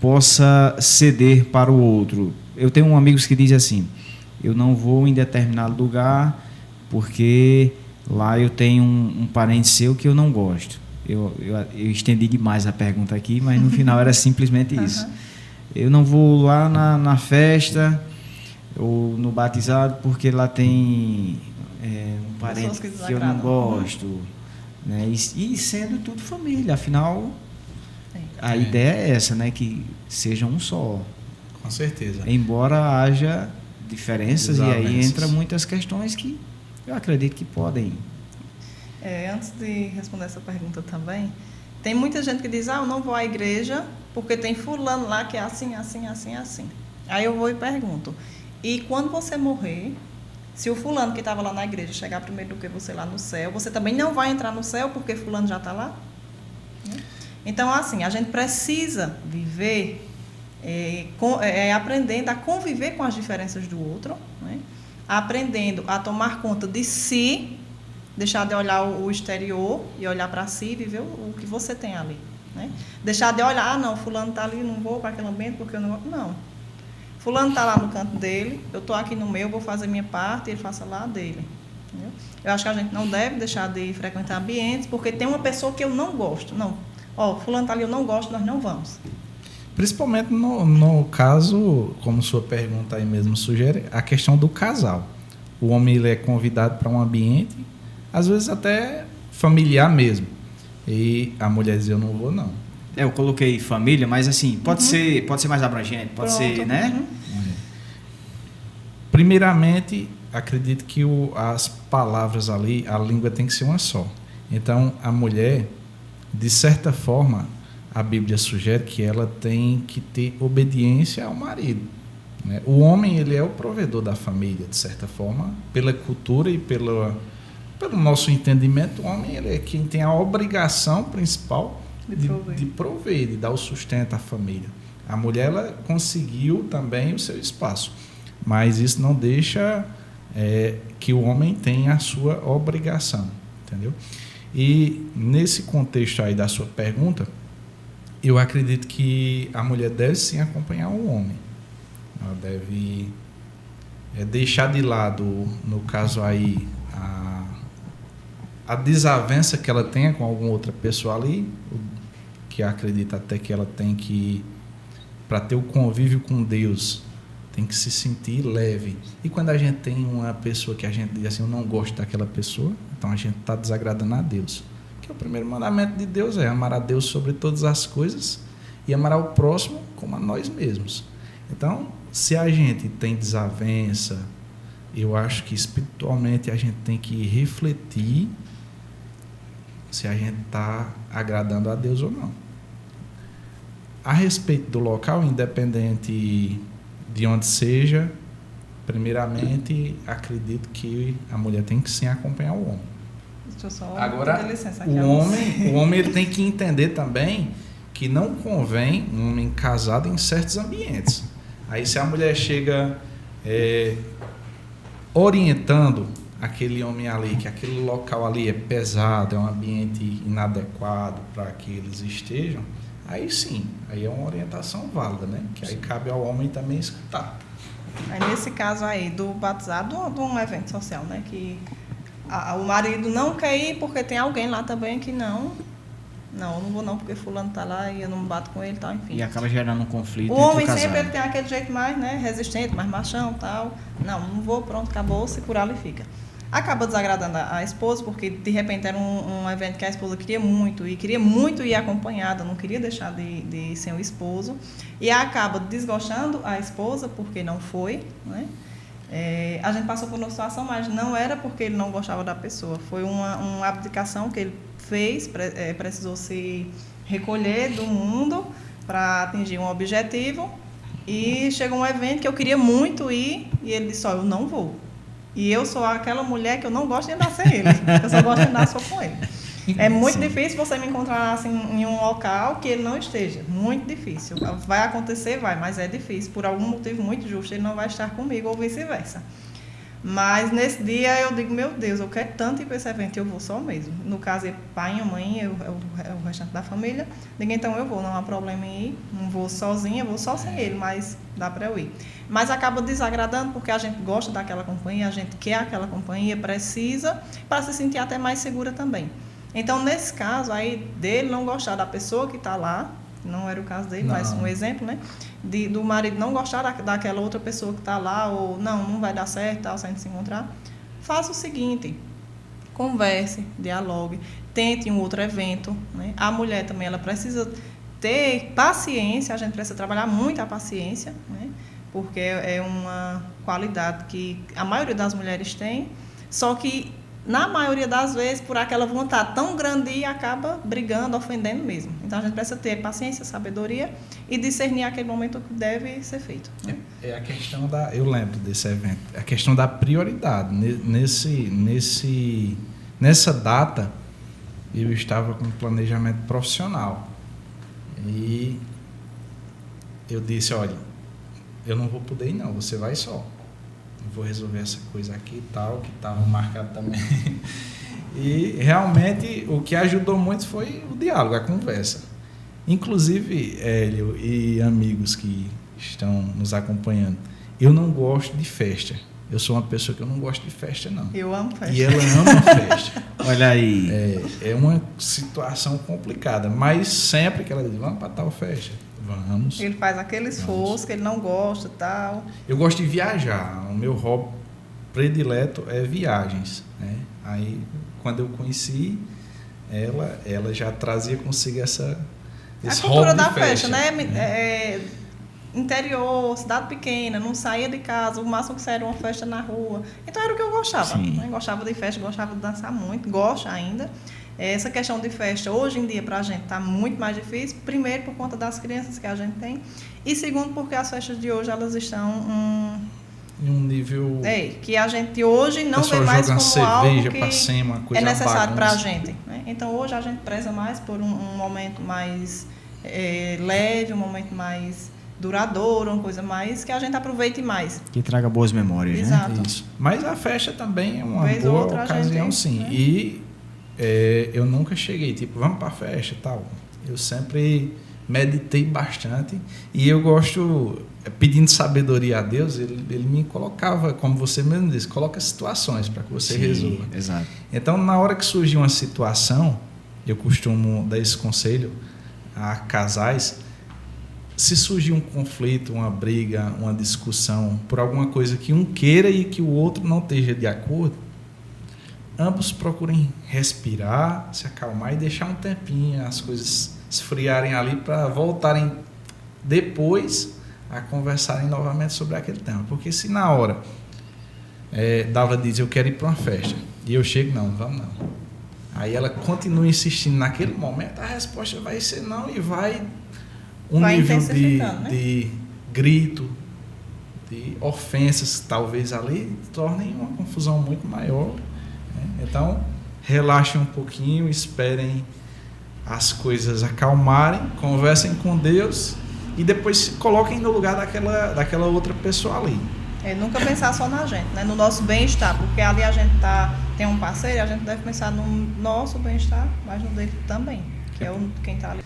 A: possa ceder para o outro? Eu tenho um amigo que diz assim: eu não vou em determinado lugar porque lá eu tenho um parente seu que eu não gosto. Eu estendi demais a pergunta aqui, mas no final era simplesmente isso. Eu não vou lá na festa ou no batizado porque lá tem um parente que eu não gosto, né? E sendo tudo família, afinal a ideia é essa, né? Que sejam um só.
B: Com certeza.
A: Embora haja diferenças, e aí entra muitas questões que eu acredito que podem.
C: Antes de responder essa pergunta também, tem muita gente que diz: eu não vou à igreja porque tem fulano lá que é assim, assim, assim, assim. Aí eu vou e pergunto: e quando você morrer, Se o fulano que estava lá na igreja chegar primeiro do que você lá no céu, você também não vai entrar no céu porque fulano já está lá? Né? Então, assim, a gente precisa viver aprendendo a conviver com as diferenças do outro, né? Aprendendo a tomar conta de si, deixar de olhar o exterior e olhar para si e viver o que você tem ali. Né? Deixar de olhar, não, fulano está ali, não vou para aquele ambiente porque eu não vou. Não. Fulano está lá no canto dele, eu estou aqui no meu, vou fazer minha parte e ele faça lá a dele. Entendeu? Eu acho que a gente não deve deixar de frequentar ambientes porque tem uma pessoa que eu não gosto. Não, fulano está ali, eu não gosto, nós não vamos.
B: Principalmente no caso, como sua pergunta aí mesmo sugere, a questão do casal. O homem ele é convidado para um ambiente, às vezes até familiar mesmo. E a mulher diz, eu não vou, não.
A: Eu coloquei família, mas assim, pode ser mais abrangente, pode ser, né?
B: Primeiramente, acredito que as palavras ali, a língua tem que ser uma só. Então, a mulher, de certa forma, a Bíblia sugere que ela tem que ter obediência ao marido. Né? O homem, ele é o provedor da família, de certa forma, pela cultura e pelo nosso entendimento. O homem, ele é quem tem a obrigação principal de prover, de dar o sustento à família. A mulher, ela conseguiu também o seu espaço, mas isso não deixa que o homem tenha a sua obrigação, entendeu? E nesse contexto aí da sua pergunta, eu acredito que a mulher deve sim acompanhar o homem. Ela deve deixar de lado, no caso aí, a desavença que ela tenha com alguma outra pessoa ali, que acredita até que ela tem que, para ter o convívio com Deus, tem que se sentir leve. E quando a gente tem uma pessoa que a gente diz assim, eu não gosto daquela pessoa, então a gente está desagradando a Deus. Que o primeiro mandamento de Deus é amar a Deus sobre todas as coisas e amar ao próximo como a nós mesmos. Então, se a gente tem desavença, eu acho que espiritualmente a gente tem que refletir se a gente está agradando a Deus ou não. A respeito do local, independente de onde seja, primeiramente, acredito que a mulher tem que sim acompanhar o homem.
C: Deixa eu só
B: agora,
C: ter licença aqui
B: o homem ele tem que entender também que não convém um homem casado em certos ambientes. Aí se a mulher chega orientando aquele homem ali, que aquele local ali é pesado, é um ambiente inadequado para que eles estejam, aí sim, aí é uma orientação válida, né? Que aí cabe ao homem também escutar.
C: Aí nesse caso aí, do batizado, de um evento social, né? Que o marido não quer ir porque tem alguém lá também que não, eu não vou não porque fulano tá lá e eu não me bato com ele e tal, enfim.
A: E acaba gerando um conflito
C: o
A: entre
C: homem
A: o casal.
C: sempre ele tem aquele jeito mais, né, resistente, mais machão e tal. Não vou, pronto, acabou, se por ali fica. Acaba desagradando a esposa, porque de repente era um evento que a esposa queria muito ir acompanhada, não queria deixar de ser o esposo, e acaba desgostando a esposa porque não foi, né? A gente passou por uma situação, mas não era porque ele não gostava da pessoa, foi uma abdicação que ele fez, precisou se recolher do mundo para atingir um objetivo, e chegou um evento que eu queria muito ir, e ele disse, eu não vou. E eu sou aquela mulher que eu não gosto de andar sem ele. Eu só gosto de andar só com ele. É muito difícil você me encontrar assim, em um local que ele não esteja. Muito difícil. Vai acontecer, mas é difícil. Por algum motivo muito justo, ele não vai estar comigo ou vice-versa. Mas nesse dia eu digo, meu Deus, eu quero tanto ir para esse evento, eu vou só mesmo. No caso, é pai e mãe, o restante da família. Digo, então eu vou, não há problema em ir. Não vou sozinha, vou só sem ele, mas dá para eu ir. Mas acaba desagradando porque a gente gosta daquela companhia, a gente quer aquela companhia, precisa, para se sentir até mais segura também. Então, nesse caso aí, dele não gostar da pessoa que está lá, não era o caso dele, mas um exemplo, né? Do marido não gostar daquela outra pessoa que está lá, ou não vai dar certo, tal, sem se encontrar. Faça o seguinte, converse, dialogue, tente um outro evento, né? A mulher também, ela precisa ter paciência, a gente precisa trabalhar muito a paciência, né? Porque é uma qualidade que a maioria das mulheres tem, só que na maioria das vezes, por aquela vontade tão grande, acaba brigando, ofendendo mesmo. Então, a gente precisa ter paciência, sabedoria e discernir aquele momento que deve ser feito. Né?
B: é a questão da... Eu lembro desse evento. A questão da prioridade. Nessa data, eu estava com um planejamento profissional. E eu disse, olha, eu não vou poder ir não, você vai só. Eu vou resolver essa coisa aqui e tal, que estava marcado também. E realmente o que ajudou muito foi o diálogo, a conversa. Inclusive, Hélio e amigos que estão nos acompanhando, eu não gosto de festa. Eu sou uma pessoa que eu não gosto de festa, não.
C: Eu amo festa.
B: E ela ama festa.
A: Olha aí.
B: É uma situação complicada, mas sempre que ela diz, vamos para tal festa, vamos.
C: Ele faz aquele esforço que ele não gosta e tal.
B: Eu gosto de viajar. O meu hobby predileto é viagens, né? Aí, quando eu conheci ela já trazia consigo esse
C: a cultura
B: hobby
C: da
B: de
C: festa, né? Interior, cidade pequena, não saía de casa, o máximo que saía era uma festa na rua. Então era o que eu gostava. Né? Gostava de festa, gostava de dançar muito, gosto ainda. Essa questão de festa, hoje em dia, para a gente está muito mais difícil. Primeiro, por conta das crianças que a gente tem. E segundo, porque as festas de hoje, elas estão
B: em um nível...
C: que a gente hoje não vê mais como
B: cerveja,
C: algo que
B: cima, coisa
C: é necessário para a
B: bagunça.
C: gente. Né? Então, hoje a gente preza mais por um momento mais leve, um momento mais duradouro, uma coisa mais que a gente aproveite mais.
A: Que traga boas memórias,
C: Exato.
A: né?
B: Isso. Mas a festa também é uma
C: Vez
B: boa
C: outra,
B: ocasião,
C: gente,
B: sim.
C: né?
B: E eu nunca cheguei, tipo, vamos para a festa e tal. Eu sempre meditei bastante e eu gosto, pedindo sabedoria a Deus, ele me colocava, como você mesmo disse, coloca situações para que você resolva.
A: Exato.
B: Então, na hora que surge uma situação, eu costumo dar esse conselho a casais, se surgir um conflito, uma briga, uma discussão por alguma coisa que um queira e que o outro não esteja de acordo, ambos procurem respirar, se acalmar e deixar um tempinho as coisas esfriarem ali para voltarem depois a conversarem novamente sobre aquele tema. Porque se na hora Dava diz, eu quero ir para uma festa, e eu chego, não, vamos não. Aí ela continua insistindo naquele momento, a resposta vai ser não, e vai nível de grito, de ofensas, talvez ali tornem uma confusão muito maior, né? Então, relaxem um pouquinho, esperem as coisas acalmarem, conversem com Deus e depois se coloquem no lugar daquela outra pessoa ali.
C: Nunca pensar só na gente, né? No nosso bem-estar, porque ali a gente tem um parceiro e a gente deve pensar no nosso bem-estar, mas no dele também, que é quem está ali.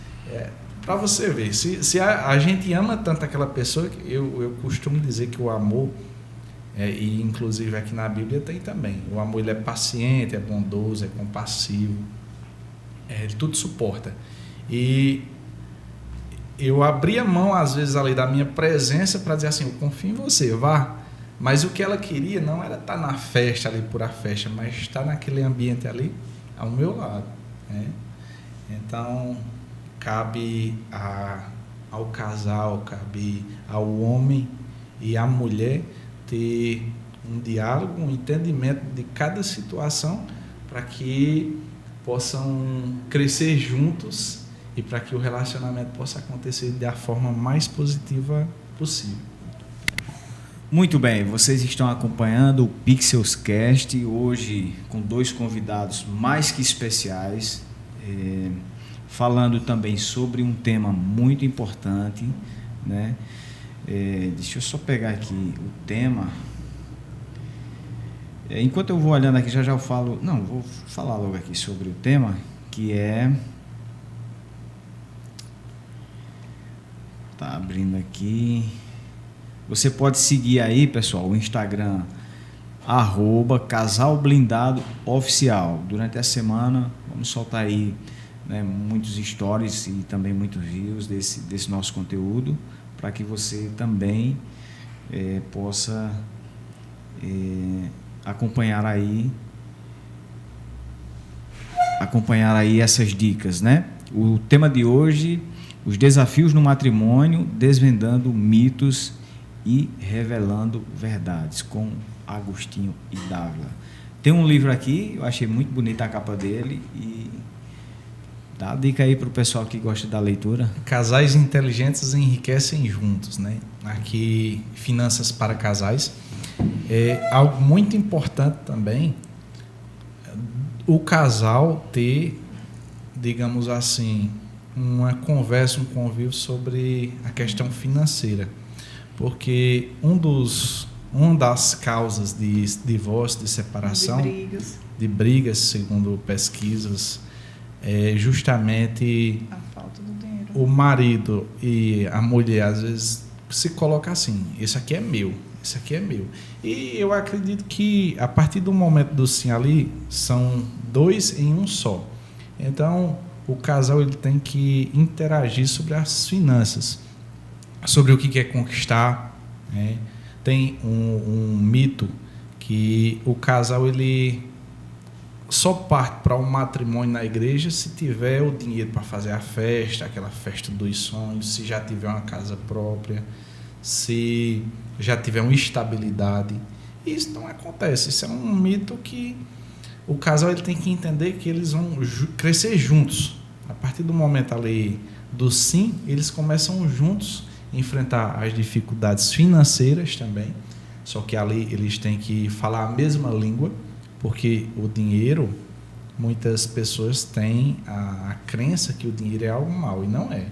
B: Para você ver, se a gente ama tanto aquela pessoa, eu costumo dizer que o amor, e inclusive aqui na Bíblia tem também, o amor ele é paciente, é bondoso, é compassivo, ele tudo suporta. E eu abria mão às vezes ali da minha presença para dizer assim, eu confio em você, vá. Mas o que ela queria não era estar na festa ali por a festa, mas estar naquele ambiente ali ao meu lado, né? Então cabe ao casal, cabe ao homem e à mulher ter um diálogo, um entendimento de cada situação para que possam crescer juntos e para que o relacionamento possa acontecer da forma mais positiva possível.
A: Muito bem, vocês estão acompanhando o Pixelscast, hoje com dois convidados mais que especiais, falando também sobre um tema muito importante, né? Deixa eu só pegar aqui o tema. Enquanto eu vou olhando aqui, já eu falo... Não, vou falar logo aqui sobre o tema, que é... Tá abrindo aqui... Você pode seguir aí, pessoal, o Instagram @casalblindadoOficial. Durante a semana vamos soltar aí, né, muitos stories e também muitos views desse nosso conteúdo, para que você também possa acompanhar aí essas dicas, né? O tema de hoje, os desafios no matrimônio, desvendando mitos e revelando verdades, com Agostinho e Dávila. Tem um livro aqui, eu achei muito bonita a capa dele, e Dá a dica aí para o pessoal que gosta da leitura.
B: Casais inteligentes enriquecem juntos, né? Aqui, Finanças para Casais. É algo muito importante também o casal ter, digamos assim, uma conversa, um convívio sobre a questão financeira. Porque uma das causas de divórcio, de separação, de brigas, segundo pesquisas, é justamente
C: a falta do dinheiro.
B: O marido e a mulher às vezes se coloca assim: isso aqui é meu, isso aqui é meu. E eu acredito que a partir do momento do sim ali, são dois em um só. Então o casal ele tem que interagir sobre as finanças, sobre o que quer conquistar, né? Tem um mito que o casal ele só parte para um matrimônio na igreja se tiver o dinheiro para fazer a festa, aquela festa dos sonhos, se já tiver uma casa própria, se já tiver uma estabilidade. Isso não acontece. Isso é um mito que o casal ele tem que entender que eles vão crescer juntos. A partir do momento ali do sim, eles começam juntos a enfrentar as dificuldades financeiras também. Só que ali eles têm que falar a mesma língua, porque o dinheiro, muitas pessoas têm a crença que o dinheiro é algo mau, e não é.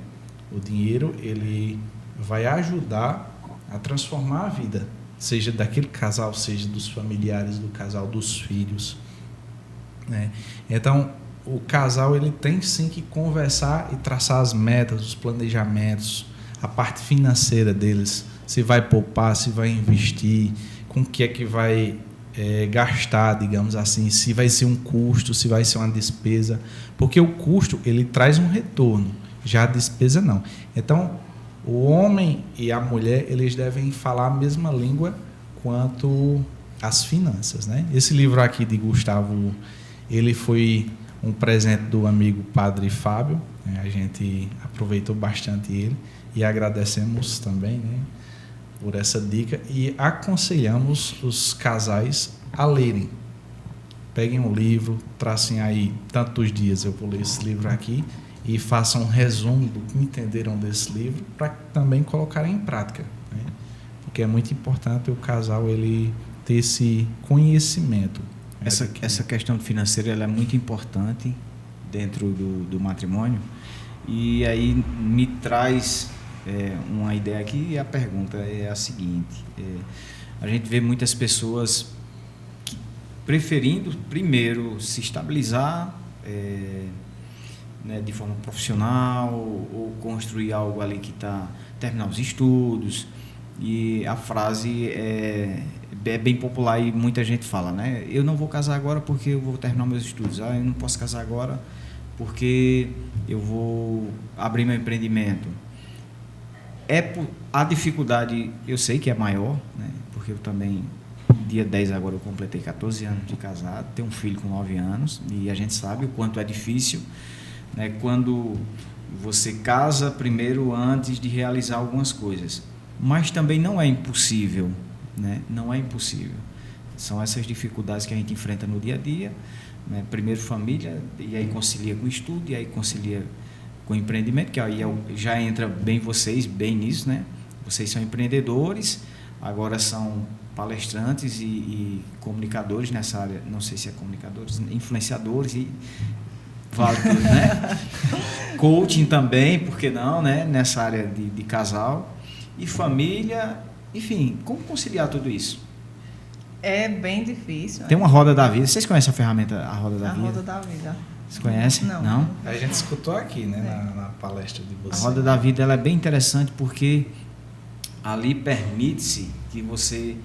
B: O dinheiro ele vai ajudar a transformar a vida, seja daquele casal, seja dos familiares do casal, dos filhos, né? Então, o casal ele tem sim que conversar e traçar as metas, os planejamentos, a parte financeira deles, se vai poupar, se vai investir, com o que é que vai gastar, digamos assim, se vai ser um custo, se vai ser uma despesa, porque o custo ele traz um retorno, já a despesa não. Então, o homem e a mulher eles devem falar a mesma língua quanto às finanças, né? Esse livro aqui de Gustavo, ele foi um presente do amigo Padre Fábio, né? A gente aproveitou bastante ele e agradecemos também, né, por essa dica, e aconselhamos os casais a lerem. Peguem um livro, tracem aí tantos dias eu vou ler esse livro aqui, e façam um resumo do que entenderam desse livro para também colocarem em prática, né? Porque é muito importante o casal ele ter esse conhecimento.
A: Essa questão financeira ela é muito importante dentro do matrimônio, e aí me traz uma ideia aqui, e a pergunta é a seguinte: a gente vê muitas pessoas preferindo primeiro se estabilizar, né, de forma profissional, ou construir algo ali que terminar os estudos, e a frase é bem popular e muita gente fala, né? Eu não vou casar agora porque eu vou terminar meus estudos. Eu não posso casar agora porque eu vou abrir meu empreendimento. A dificuldade, eu sei que é maior, né? Porque eu também, dia 10 agora, eu completei 14 anos de casado, tenho um filho com 9 anos, e a gente sabe o quanto é difícil, né, quando você casa primeiro antes de realizar algumas coisas. Mas também não é impossível, né? Não é impossível. São essas dificuldades que a gente enfrenta no dia a dia, né? Primeiro família, e aí concilia com o estudo, e aí concilia com o empreendimento, que aí já entra bem vocês, bem nisso, né? Vocês são empreendedores, agora são palestrantes e comunicadores nessa área, não sei se é comunicadores, influenciadores, e vale tudo, né? Coaching também, por que não, né? Nessa área de casal e família, enfim, como conciliar tudo isso?
C: É bem difícil.
A: Tem uma roda da vida, vocês conhecem a ferramenta, a roda da vida?
C: A roda da vida.
A: Vocês conhecem?
C: Não.
B: A gente escutou aqui, né, na palestra de vocês.
A: A roda da vida ela é bem interessante porque ali permite-se que você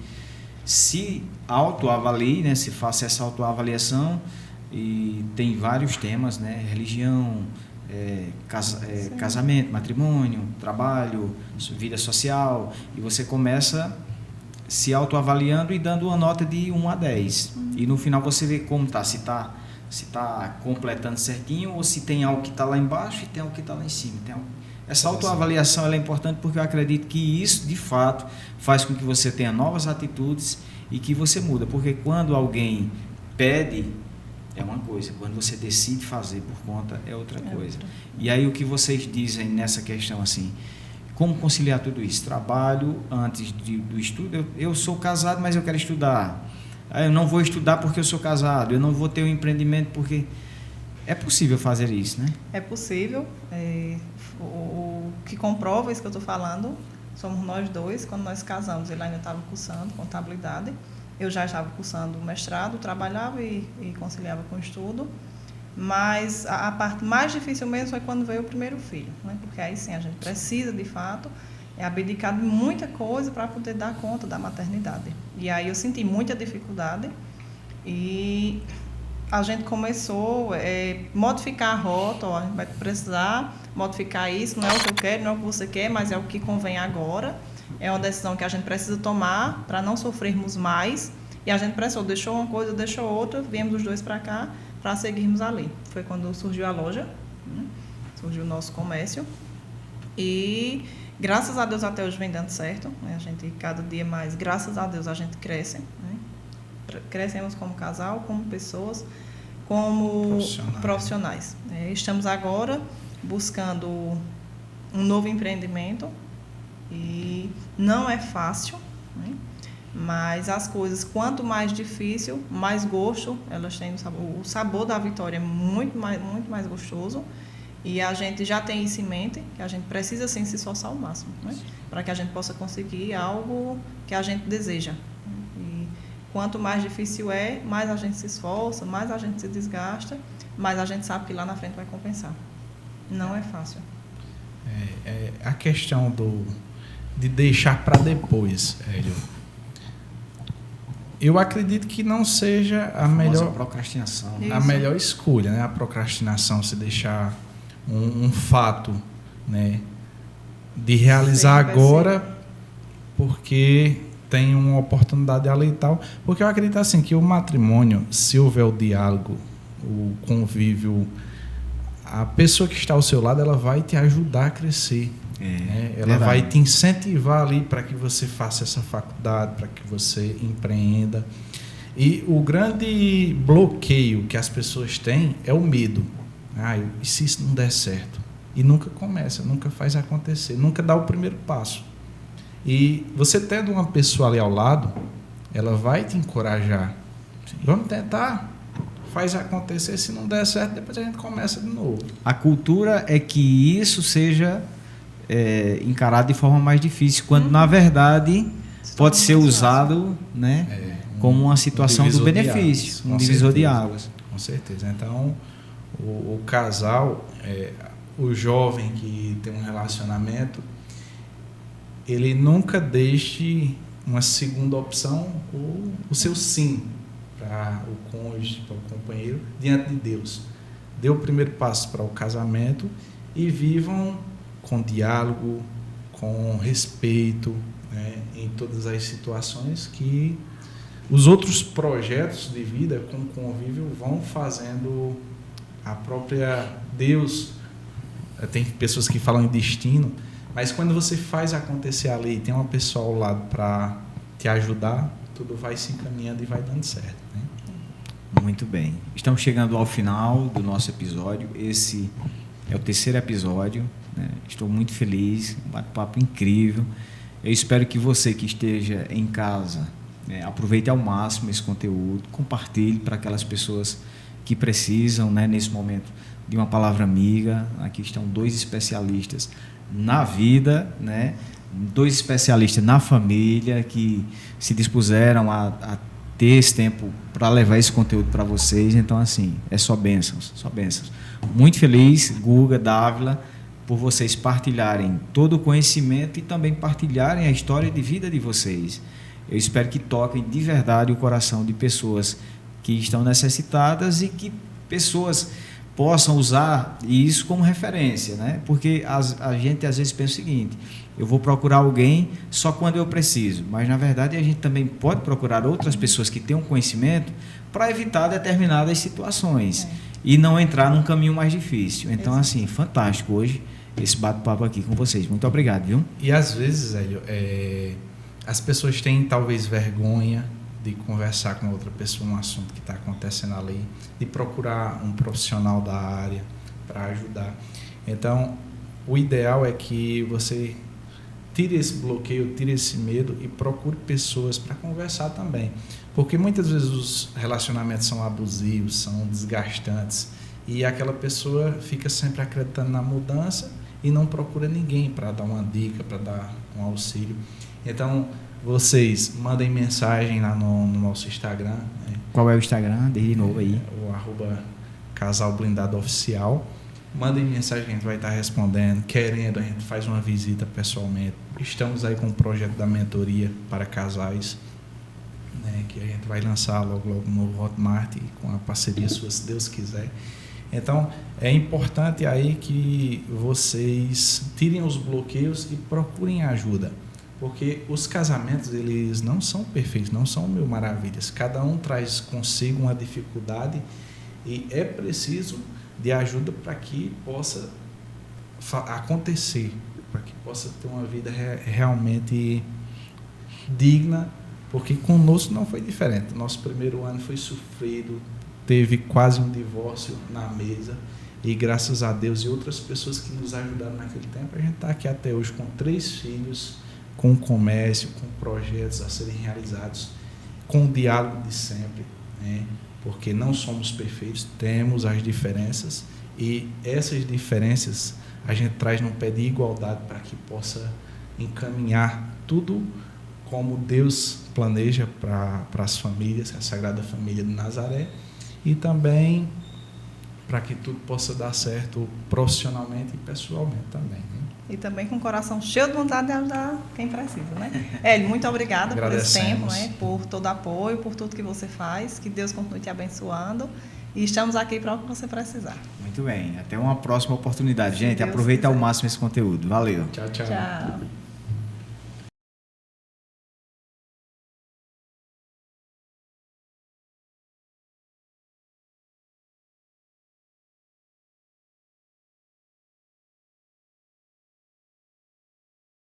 A: se autoavalie, né, se faça essa autoavaliação, e tem vários temas, né, religião, casamento, matrimônio, trabalho, vida social, e você começa se autoavaliando e dando uma nota de 1 a 10. E no final você vê como está, se está completando certinho, ou se tem algo que está lá embaixo e tem algo que está lá em cima. Essa autoavaliação ela é importante porque eu acredito que isso, de fato, faz com que você tenha novas atitudes e que você muda. Porque quando alguém pede é uma coisa, quando você decide fazer por conta é outra coisa. E aí o que vocês dizem nessa questão assim, como conciliar tudo isso? Trabalho antes do estudo, eu sou casado, mas eu quero estudar. Eu não vou estudar porque eu sou casado, eu não vou ter um empreendimento porque... É possível fazer isso, né?
C: É possível. O que comprova isso que eu estou falando, somos nós dois. Quando nós casamos, ele ainda estava cursando contabilidade. Eu já estava cursando mestrado, trabalhava e conciliava com o estudo. Mas a parte mais difícil mesmo foi quando veio o primeiro filho, né? Porque aí sim, a gente precisa, de fato, abdicar de muita coisa para poder dar conta da maternidade. E aí eu senti muita dificuldade e a gente começou a modificar a rota. A gente vai precisar modificar isso, não é o que eu quero, não é o que você quer, mas é o que convém agora. É uma decisão que a gente precisa tomar para não sofrermos mais. E a gente precisou, deixou uma coisa, deixou outra, viemos os dois para cá para seguirmos ali. Foi quando surgiu a loja, né? Surgiu o nosso comércio. E graças a Deus até hoje vem dando certo, né? A gente cada dia mais, graças a Deus, a gente cresce, né? Crescemos como casal, como pessoas, como profissionais. Estamos agora buscando um novo empreendimento e não é fácil, né? Mas as coisas, quanto mais difícil, mais gosto elas têm. O sabor da vitória é muito mais gostoso. E a gente já tem isso em mente, que a gente precisa sim se esforçar ao máximo, né? Para que a gente possa conseguir algo que a gente deseja. E quanto mais difícil é, mais a gente se esforça, mais a gente se desgasta, mais a gente sabe que lá na frente vai compensar. Não é fácil.
B: A questão de deixar para depois, Hélio. Eu acredito que não seja a melhor
A: procrastinação.
B: A melhor escolha, né? A procrastinação, se deixar um fato, né, de realizar agora porque tem uma oportunidade ali e tal. Porque eu acredito assim que o matrimônio, se houver o diálogo, o convívio, a pessoa que está ao seu lado, ela vai te ajudar a crescer. Né? Ela vai te incentivar ali para que você faça essa faculdade, para que você empreenda. E o grande bloqueio que as pessoas têm é o medo. E se isso não der certo? E nunca começa, nunca faz acontecer, nunca dá o primeiro passo. E você tendo uma pessoa ali ao lado, ela vai te encorajar. Vamos tentar, faz acontecer, se não der certo, depois a gente começa de novo.
A: A cultura é que isso seja encarado de forma mais difícil, quando na verdade pode ser usado, né, como uma situação do benefício, um divisor de águas.
B: Com certeza. Então, o casal, o jovem que tem um relacionamento, ele nunca deixe uma segunda opção ou o seu sim para o cônjuge, para o companheiro, diante de Deus. Dê o primeiro passo para o casamento e vivam com diálogo, com respeito, né, em todas as situações, que os outros projetos de vida com convívio vão fazendo a própria Deus. Tem pessoas que falam em destino, mas quando você faz acontecer ali, tem uma pessoa ao lado para te ajudar, tudo vai se encaminhando e vai dando certo, né?
A: Muito bem. Estamos chegando ao final do nosso episódio. Esse é o 3º episódio, né? Estou muito feliz, um bate-papo incrível. Eu espero que você que esteja em casa, aproveite ao máximo esse conteúdo, compartilhe para aquelas pessoas que precisam, né, nesse momento, de uma palavra amiga. Aqui estão 2 especialistas na vida, né? 2 especialistas na família que se dispuseram a ter esse tempo para levar esse conteúdo para vocês. Então, assim, é só bênçãos, só bênçãos. Muito feliz, Guga, Dávila, por vocês partilharem todo o conhecimento e também partilharem a história de vida de vocês. Eu espero que toquem de verdade o coração de pessoas que estão necessitadas e que pessoas possam usar isso como referência, né? Porque a gente às vezes pensa o seguinte: eu vou procurar alguém só quando eu preciso, mas na verdade a gente também pode procurar outras pessoas que tenham conhecimento para evitar determinadas situações e não entrar num caminho mais difícil. Então, assim, fantástico hoje esse bate-papo aqui com vocês. Muito obrigado, viu?
B: E às vezes, Hélio, as pessoas têm talvez vergonha de conversar com outra pessoa um assunto que está acontecendo ali, de procurar um profissional da área para ajudar. Então, o ideal é que você tire esse bloqueio, tire esse medo e procure pessoas para conversar também. Porque muitas vezes os relacionamentos são abusivos, são desgastantes, e aquela pessoa fica sempre acreditando na mudança e não procura ninguém para dar uma dica, para dar um auxílio. Então, vocês mandem mensagem lá no nosso Instagram.
A: Qual é o Instagram? De novo aí.
B: O @casalblindadoficial. Mandem mensagem que a gente vai estar respondendo. Querendo, a gente faz uma visita pessoalmente. Estamos aí com um projeto da mentoria para casais, né, que a gente vai lançar logo no Hotmart, com a parceria sua, se Deus quiser. Então, é importante aí que vocês tirem os bloqueios e procurem ajuda. Porque os casamentos, eles não são perfeitos, não são mil maravilhas. Cada um traz consigo uma dificuldade e é preciso de ajuda para que possa acontecer, para que possa ter uma vida realmente digna, porque conosco não foi diferente. Nosso primeiro ano foi sofrido, teve quase um divórcio na mesa, e graças a Deus e outras pessoas que nos ajudaram naquele tempo, a gente está aqui até hoje com 3 filhos, com comércio, com projetos a serem realizados, com o diálogo de sempre, né? Porque não somos perfeitos, temos as diferenças, e essas diferenças a gente traz num pé de igualdade para que possa encaminhar tudo como Deus planeja para as famílias, a Sagrada Família de Nazaré, e também para que tudo possa dar certo profissionalmente e pessoalmente também, né?
C: E também com o coração cheio de vontade de ajudar quem precisa, né? Hélio, muito obrigada por esse tempo, né? Por todo o apoio, por tudo que você faz. Que Deus continue te abençoando. E estamos aqui para o que você precisar.
A: Muito bem. Até uma próxima oportunidade. Gente, aproveita ao máximo esse conteúdo. Valeu.
B: Tchau, tchau.
C: Tchau.